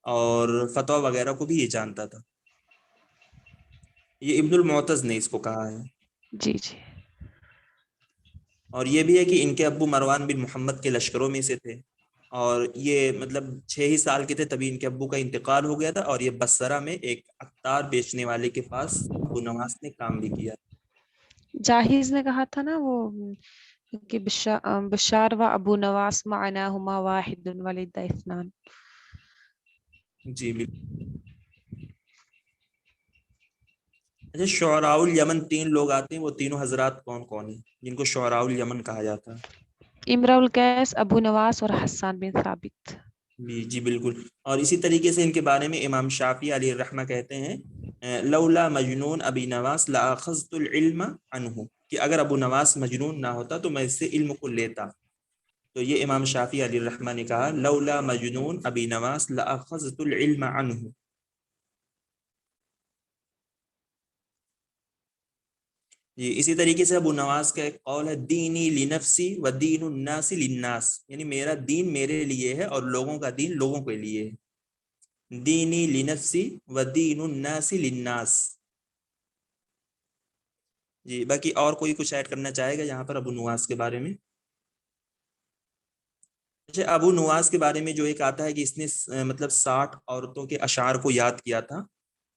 اور فتویٰ وغیرہ کو بھی یہ جانتا تھا. یہ ابن المعتز نے اس کو کہا ہے. جی جی. اور یہ بھی ہے کہ ان کے ابو مروان بن محمد کے لشکروں میں سے تھے اور یہ مطلب 6 ہی سال کے تھے تبھی ان کے ابو کا انتقال ہو گیا تھا, اور یہ بصرہ میں ایک عطار بیچنے والے کے پاس ابو نواس نے کام بھی کیا. جاہز نے کہا تھا نا وہ کہ بشار و ابو نواس معناہما واحد ولد اثنان. جی بالکل. اچھا شعراء الیمن 3 لوگ آتے ہیں, وہ تینوں حضرات کون کون ہیں جن کو شعراء الیمن کہا جاتا ہے؟ امرؤ القیس, ابو نواس اور حسان بن ثابت. جی بالکل. اور اسی طریقے سے ان کے بارے میں امام شافعی علیہ الرحمہ کہتے ہیں لولا مجنون ابی نواس لاخذت العلم عنہ, کہ اگر ابو نواس مجنون نہ ہوتا تو میں اس سے علم کو لیتا. تو یہ امام شافعی علیہ الرحمہ نے کہا لولا مجنون ابی نواس لاخذت العلم عنہ. جی اسی طریقے سے ابو نواز کا ایک قول ہے دینی لنفسی و دین الناس للناس، یعنی میرا دین میرے لیے ہے اور لوگوں کا دین لوگوں کے لیے ہے، دینی لنفسی و دین الناس للناس۔ جی باقی اور کوئی کچھ ایڈ کرنا چاہے گا یہاں پر ابو نواز کے بارے میں؟ اچھا ابو نواز کے بارے میں جو ایک آتا ہے کہ اس نے مطلب 60 عورتوں کے اشعار کو یاد کیا تھا،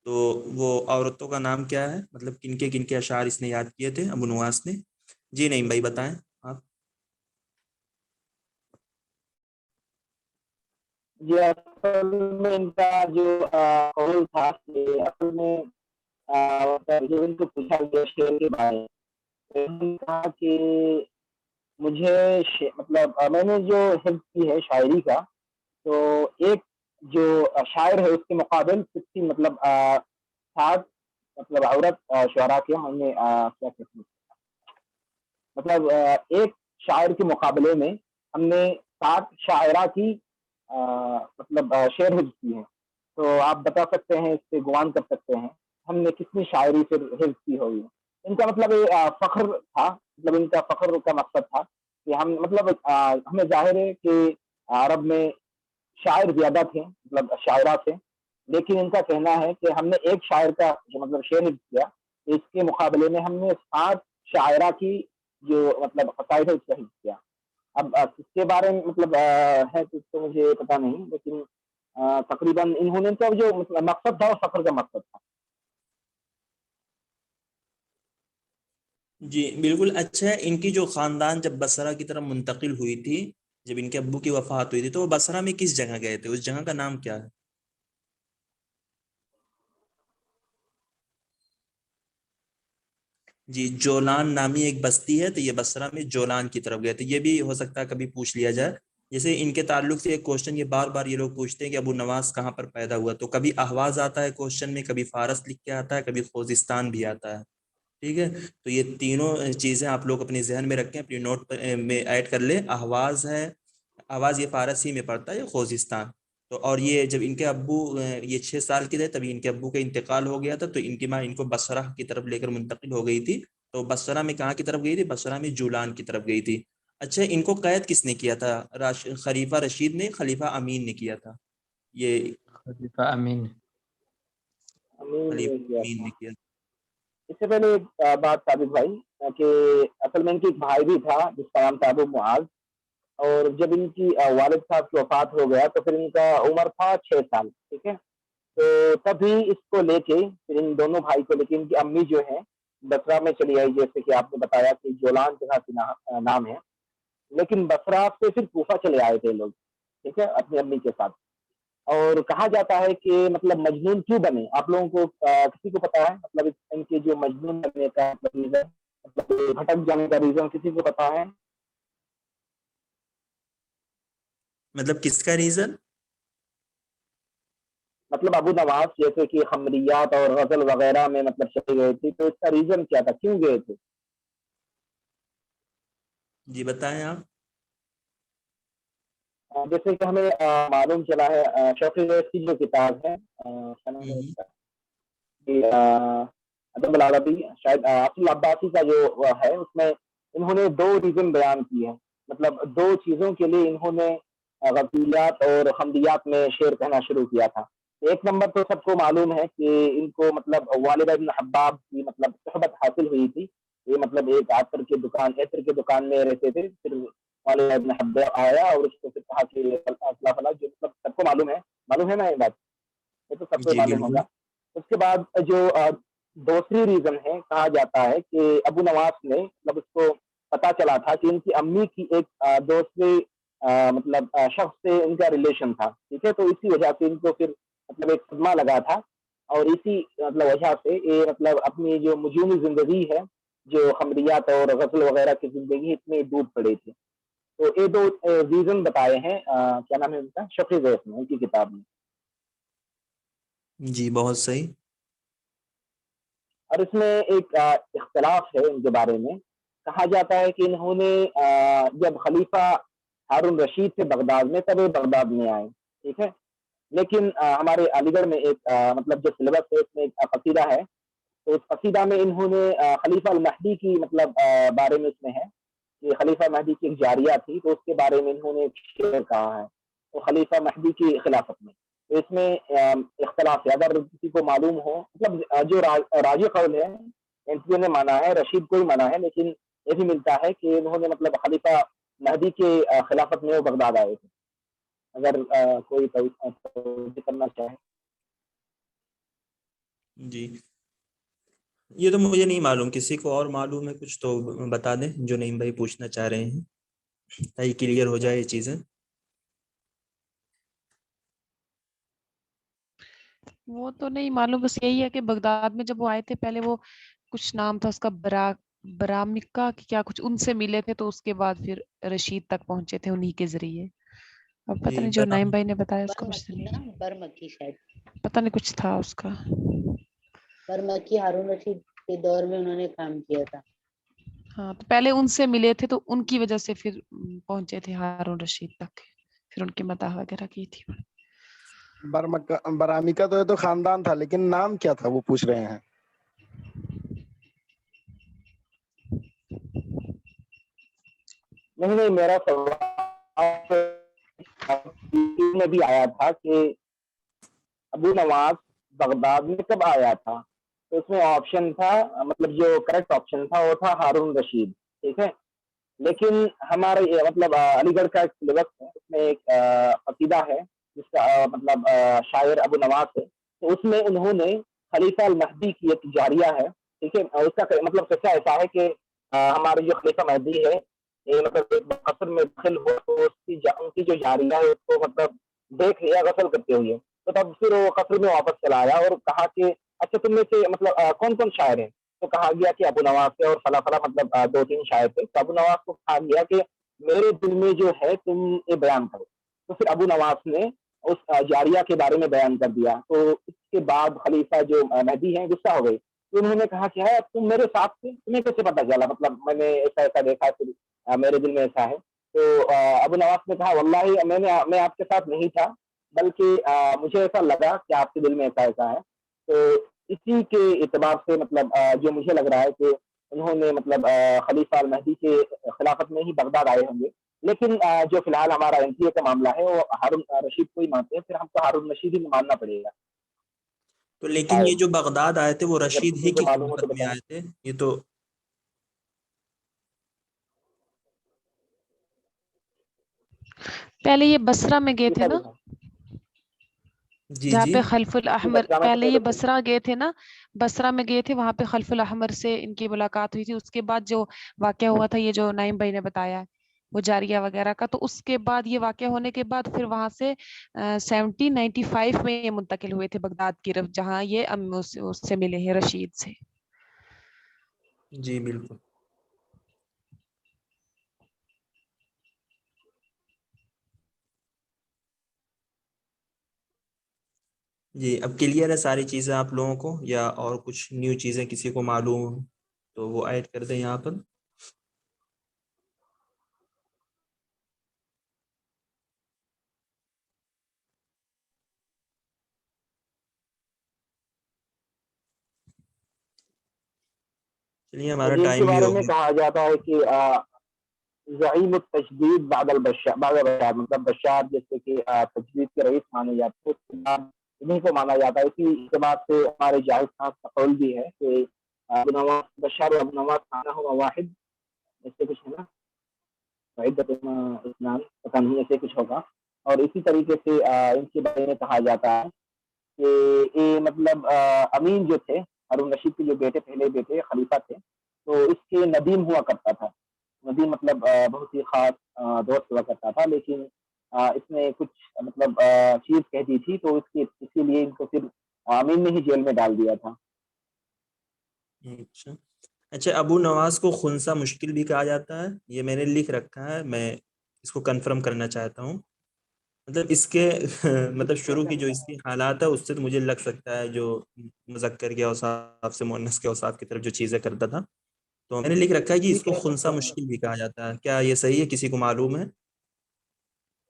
تو وہ عورتوں کا نام کیا ہے، مطلب کن کے اشعار اس نے یاد کیے تھے ابو نواز نے؟ جی نہیں بھائی بتائیں آپ۔ جی اصل میں ان کا جو قول تھا کہ اصل میں جو ان کو پوچھا گیا شعر کے بارے میں، تو انہوں نے کہا کہ مجھے مطلب میں نے جو حفظ کی ہے شاعری کا، تو ایک جو شاعر ہے اس کے مقابل 60 مطلب 60 مطلب عورت شعراء کے ہم نے کیا کہتے ہیں، مطلب ایک شاعر کے مقابلے میں ہم نے 60 شاعرہ کی مطلب شعر حفظ کی ہے۔ تو آپ بتا سکتے ہیں، اس سے گمان کر سکتے ہیں ہم نے کتنی شاعری پھر حفظ کی ہوگی۔ ان کا مطلب فخر تھا، مطلب ان کا فخر کا مقصد تھا کہ ہم مطلب ہمیں ظاہر ہے کہ عرب میں شاعر زیادہ تھے، مطلب شاعرہ تھے، لیکن ان کا کہنا ہے کہ ہم نے ایک شاعر کا جو مطلب شعر حفظ کیا، اس کے مقابلے میں ہم نے 60 شاعرہ کی جو مطلب قصائد ہے اس کا حفظ کیا۔ اب اس کے بارے میں مطلب ہے تو مجھے پتا نہیں، لیکن تقریباً انہوں نے کا جو مقصد تھا وہ فخر کا مقصد تھا۔ جی بالکل اچھا ہے۔ ان کی جو خاندان جب بصرہ کی طرف منتقل ہوئی تھی، جب ان کے ابو کی وفات ہوئی تھی، تو وہ بصرہ میں کس جگہ گئے تھے؟ اس جگہ کا نام کیا ہے؟ جی جولان نامی ایک بستی ہے، تو یہ بصرہ میں جولان کی طرف گئے تھے۔ یہ بھی ہو سکتا ہے کبھی پوچھ لیا جائے، جیسے ان کے تعلق سے ایک کوشچن یہ بار بار یہ لوگ پوچھتے ہیں کہ ابو نواز کہاں پر پیدا ہوا، تو کبھی اہواز آتا ہے کوشچن میں، کبھی فارس لکھ کے آتا ہے، کبھی خوزستان بھی آتا ہے، ٹھیک ہے؟ تو یہ تینوں چیزیں آپ لوگ اپنے ذہن میں رکھیں، اپنی نوٹ میں ایڈ کر لیں۔ اہواز ہے، آواز یہ فارسی میں پڑتا ہے، یہ خوزستان۔ تو اور یہ جب ان کے ابو یہ 6 سال کے تھے تبھی ان کے ابو کا انتقال ہو گیا تھا، تو ان کی ماں ان کو بصرہ کی طرف لے کر منتقل ہو گئی تھی۔ تو بصرہ میں کہاں کی طرف گئی تھی؟ بصرہ میں جولان کی طرف گئی تھی۔ اچھا ان کو قید کس نے کیا تھا؟ خلیفہ رشید نے، خلیفہ امین نے کیا تھا؟ یہ خلیفہ امین خلیفہ امین نے کیا تھا۔ اس سے پہلے ایک بات ثابت بھائی کہ اصل میں ان کی ایک بھائی بھی تھا جس کا نام تھا ابو معاذ، اور جب ان کی والد صاحب کی وفات ہو گیا تو پھر ان کا عمر تھا 6 سال، ٹھیک ہے؟ تو تبھی اس کو لے کے پھر ان دونوں بھائی کو لے کے ان کی امی جو ہے بصرہ میں چلی آئی، جیسے کہ آپ نے بتایا کہ جولان جگہ کا نام ہے، لیکن بصرہ سے پھر کوفہ چلے آئے تھے لوگ، ٹھیک ہے، اپنی امی کے ساتھ۔ اور کہا جاتا ہے کہ مطلب مجنون کیوں بنے، آپ لوگوں کو کسی کو پتا ہے مطلب ان کے جو مجنون بننے کا ریزن، مطلب بھٹک جانے کا ریزن کسی کو پتا ہے؟ مطلب کس کا ریزن؟ مطلب ابو نواز جیسے کہ خمریات اور غزل وغیرہ میں مطلب چلے گئے تھے، تو اس کا ریزن کیا تھا، کیوں گئے تھے؟ جی بتائیں آپ۔ جیسے کہ ہمیں معلوم چلا ہے شوقی ریس کی جو کتاب ہے کیا نام ہے اس کا، ادب العربی، شاید عبد العباسی کا جو ہے، اس میں انہوں نے 2 ریزن بیان کیے ہیں، مطلب 2 چیزوں کے لیے انہوں نے غزلیات اور حمدیات میں شعر کہنا شروع کیا تھا۔ ایک نمبر تو سب کو معلوم ہے کہ ان کو مطلب والد ابن حباب کی مطلب صحبت حاصل ہوئی تھی، یہ مطلب ایک عطر کی دکان میں رہتے تھے، پھر والد ابن حباب آیا اور اس کو پھر کہا کہ فلاں فلاں، جو مطلب سب کو معلوم ہے نا یہ بات، یہ تو سب کو جی معلوم بالکل۔ ہوگا۔ اس کے بعد جو دوسری ریزن ہے، کہا جاتا ہے کہ ابو نواز نے مطلب اس کو پتا چلا تھا کہ ان کی امی کی ایک دوسرے مطلب شخص سے ان کا ریلیشن تھا، ٹھیک ہے، تو اسی وجہ سے ان کو پھر مطلب ایک صدمہ لگا تھا، اور اسی مطلب وجہ سے یہ مطلب اپنی جو مجنون زندگی ہے، جو خمریات اور غزل وغیرہ کی زندگی، اتنے ڈوب پڑے تھے۔ تو یہ 2 ریزن بتائے ہیں کیا نام ہے ان کا، شفیع غیث نے ان کی کتاب میں۔ جی بہت صحیح۔ اور اس میں ایک اختلاف ہے ان کے بارے میں، کہا جاتا ہے کہ انہوں نے جب خلیفہ ہارون رشید تھے بغداد میں، تب یہ بغداد میں آئے، ٹھیک ہے، لیکن ہمارے علی گڑھ میں ایک مطلب جو سلیبس ہے اس میں ایک قصیدہ ہے تو اس قصیدہ میں انہوں نے خلیفہ المہدی کی مطلب بارے میں اس میں ہے کہ خلیفہ مہدی کی ایک جاریہ تھی، تو اس کے بارے میں انہوں نے ایک شعر کہا ہے تو خلیفہ مہدی کی خلافت میں. تو اس میں اختلاف ہے، اگر کسی کو معلوم ہو مطلب جو راجح قول ہے انتظامیہ نے مانا ہے، رشید کو ہی مانا ہے، لیکن یہ بھی ملتا ہے کہ انہوں نے مطلب خلیفہ مہدی کے خلافت میں وہ بغداد آئے تھے. اگر کوئی توجہ کرنا چاہے. جی یہ تو مجھے نہیں معلوم، کسی کو اور معلوم ہے کچھ تو بتا دیں جو نعیم بھائی پوچھنا چاہ رہے ہیں تاکہ کلیئر ہو جائے یہ چیزیں. وہ تو نہیں معلوم، بس یہی ہے کہ بغداد میں جب وہ آئے تھے پہلے وہ کچھ نام تھا اس کا برامکا کہ کیا کچھ، ان سے ملے تھے تو اس کے بعد پھر رشید تک پہنچے تھے انہی کے ذریعے. اب پتہ نہیں جو نعیم بھائی نے بتایا اس کو مجھے نہیں، برمکی شاید پتہ نہیں کچھ تھا اس کا. برمکی ہارون رشید کے دور میں انہوں نے کام کیا تھا. ہاں تو پہلے ان سے ملے تھے تو ان کی وجہ سے پھر پہنچے تھے ہارون رشید تک، پھر ان کی مداح وغیرہ کی تھی. برامیکا تو یہ تو خاندان تھا، لیکن نام کیا تھا وہ پوچھ رہے ہیں. نہیں میرا سوال میں بھی آیا تھا کہ ابو نواز بغداد میں کب آیا تھا، تو اس میں آپشن تھا مطلب جو کریکٹ آپشن تھا وہ تھا ہارون رشید، ٹھیک ہے. لیکن ہمارے مطلب علی گڑھ کا ایک سلیبس ہے، اس میں ایک قصیدہ ہے جس کا مطلب شاعر ابو نواز ہے، تو اس میں انہوں نے خلیفہ المہدی کی ایک جاریہ ہے، ٹھیک ہے. اس کا مطلب قصہ ایسا ہے کہ ہمارے جو خلیفہ مہدی ہے یہ مطلب قصر میں داخل ہوا تو ان کی جو جاریہ ہے اس کو مطلب دیکھ لیا غسل کرتے ہوئے، تو تب پھر وہ قصر میں واپس چلا آیا اور کہا کہ اچھا تم میں سے مطلب کون کون شاعر ہیں، تو کہا گیا کہ ابو نواز سے اور فلاں فلاں مطلب 2-3 شاعر تھے. تو ابو نواز کو کہا گیا کہ میرے دل میں جو ہے تم یہ بیان کرو. تو پھر ابو نواز نے اس جاریہ کے بارے میں بیان کر دیا. تو اس کے بعد خلیفہ جو مہدی ہیں غصہ ہو گئی، تو انہوں نے کہا کہ ہے تم میرے ساتھ تھے، تمہیں کیسے پتہ چلا، مطلب میں نے ایسا دیکھا پھر میرے دل میں ایسا ہے. تو ابو نواز نے کہا واللہ میں آپ کے ساتھ نہیں تھا، بلکہ مجھے ایسا لگا کہ آپ کے دل میں ایسا ہے. تو اسی کے اعتبار سے مطلب جو مجھے لگ رہا ہے کہ انہوں نے مطلب خلیفہ المہدی کے خلافت میں ہی بغداد آئے ہوں گے. لیکن جو فی الحال ہمارا NTA کا معاملہ ہے وہ ہارون رشید کو ہی مانتے ہیں، پھر ہم کو ہارون رشید ہی ماننا پڑے گا. تو لیکن یہ جو بغداد آئے تھے وہ اگر رشید کسی ہی کو کی معلوم ہو تو خلافت میں بتائیں. آئے تھے، یہ تو پہلے یہ بصرہ میں گئے تھے نا، جی جہاں جی پہ خلف الاحمر، بسرا میں تو پہلے یہ پہلے بصرہ گئے تھے نا، بصرہ میں گئے تھے، وہاں پہ خلف الاحمر سے ان کی ملاقات ہوئی تھی. اس کے بعد جو واقعہ ہوا تھا یہ جو نعیم بھائی نے بتایا وہ جاریہ وغیرہ کا، تو اس کے بعد یہ واقعہ ہونے کے بعد پھر وہاں سے 1795 میں یہ منتقل ہوئے تھے بغداد کی طرف، جہاں یہ اس سے ملے ہیں رشید سے. جی بالکل. جی اب کلیئر ہے ساری چیزیں آپ لوگوں کو، یا اور کچھ نیو چیزیں کسی کو معلوم ہوں تو وہ ایڈ کر دیں یہاں پر. چلیے ہمارا تجدید کے ٹائم بھی بارے ہو میں گیا. کہا جاتا ہے کہ زعیم التجدید بعد بشار، مطلب بشار جیسے کہ تجدید کے رئیس مانے جاتے ہیں، انہیں کو مانا جاتا ہے. اسی اعتبار سے ہمارے جاہد صاحب کا قول بھی ہے کہ ابو نواز بشار و ابو نواز کھانا ہوا واحد، ایسے کچھ ہے نا، پتہ نہیں ایسے کچھ ہوگا. اور اسی طریقے سے ان کے بارے میں کہا جاتا ہے کہ یہ مطلب امین جو تھے ہارون رشید کے جو بیٹے پہلے بیٹے خلیفہ تھے، تو اس کے ندیم ہوا کرتا تھا. ندیم مطلب بہت ہی خاص دوست ہوا کرتا تھا، لیکن اس نے کچھ مطلب چیز کہہ دی تھی تو اسی لیے ان کو پھر امین نے ہی جیل میں ڈال دیا تھا. اچھا ابو نواز کو خنثی مشکل بھی کہا جاتا ہے، یہ میں نے لکھ رکھا ہے، میں اس کو کنفرم کرنا چاہتا ہوں. مطلب اس کے مطلب شروع کی جو اس کی حالات ہے اس سے تو مجھے لگ سکتا ہے جو مذکر کے اوصاف سے مؤنث کے اوصاف کی طرف جو چیزیں کرتا تھا، تو میں نے لکھ رکھا ہے کہ اس کو خنثی مشکل بھی کہا جاتا ہے. کیا یہ صحیح ہے، کسی کو معلوم ہے؟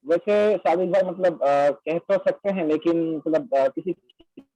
ویسے ثابت بھائی مطلب کہہ تو سکتے ہیں، لیکن مطلب کسی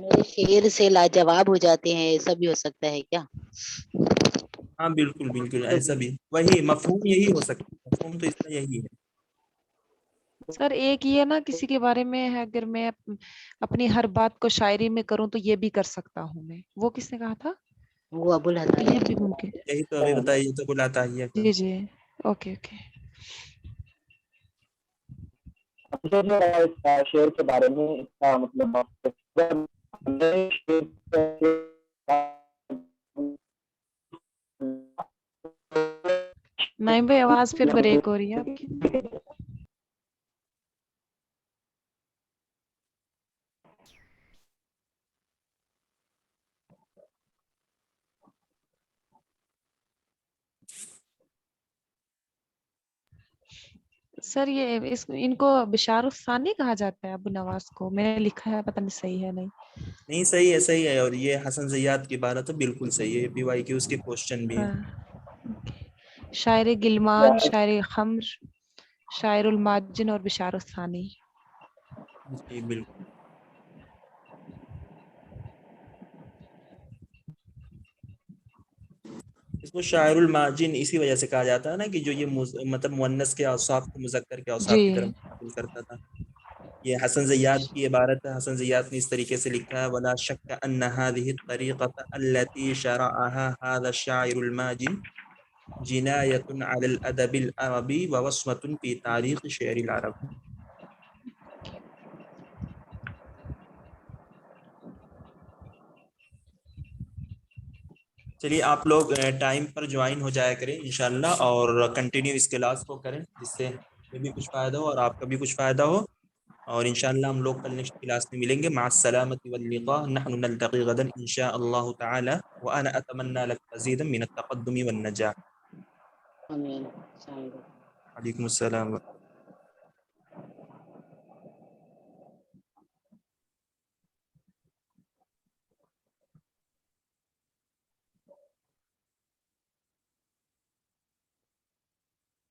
میرے شعر سے لاجواب ہو جاتے ہیں، ایسا بھی ہو سکتا ہے کیا؟ ہاں بالکل بالکل ایسا بھی وہی مفہوم یہی ہو سکتا ہے، مفہوم تو اس کا یہی ہے. سر ایک یہ نا کسی کے بارے میں ہے، اگر میں اپنی ہر بات کو شاعری میں کروں تو یہ بھی کر سکتا ہوں میں، وہ کس نے کہا تھا؟ وہ ابو الحسن یہ بھی ممکن ہے. یہی تو ابھی بتائیے تو بلاتا ہی جی جی اوکے اوکے. شعر کے بارے میں اس کا مطلب نائم بھائی آواز پھر بریک ہو رہی ہے آپ کی. سر یہ ان کو بشار الثانی کہا جاتا ہے ابو نواز کو، میں نے لکھا ہے پتہ نہیں صحیح ہے نہیں. نہیں صحیح ہے اور یہ حسن زیاد کی بات تو بالکل صحیح ہے، پی وائی کی اس کے کوشچن بھی ہے. شاعر گلمان، شاعر خمر، شاعر الماجن اور بشار الثانی. جی بالکل. اس کو شاعر الماجن اسی وجہ سے کہا جاتا ہے نا کہ جو یہ مطلب مؤنث کے اوصاف کو مذکر کے اوصاف کی طرف مستقبل کرتا تھا. یہ حسن زیاد کی عبارت ہے، حسن زیاد نے اس طریقے سے لکھا ہے ولا شک ان هذه الطريقه التي شرعها هذا الشاعر الماجن جناية على الادب العربي ووصمة في تاريخ شعر العرب. چلیے آپ لوگ ٹائم پر جوائن ہو جایا کریں انشاءاللہ اور کنٹینیو اس کلاس کو کریں جس سے ہمیں بھی کچھ فائدہ ہو اور آپ کا بھی کچھ فائدہ ہو. اور انشاءاللہ ہم لوگ کل نیکسٹ کلاس میں ملیں گے. مع السلامة واللقاء. نحن نلتقي غدا ان شاء الله تعالى وانا اتمنى لك مزيدا من التقدم والنجاح. آمین. عليكم السلام.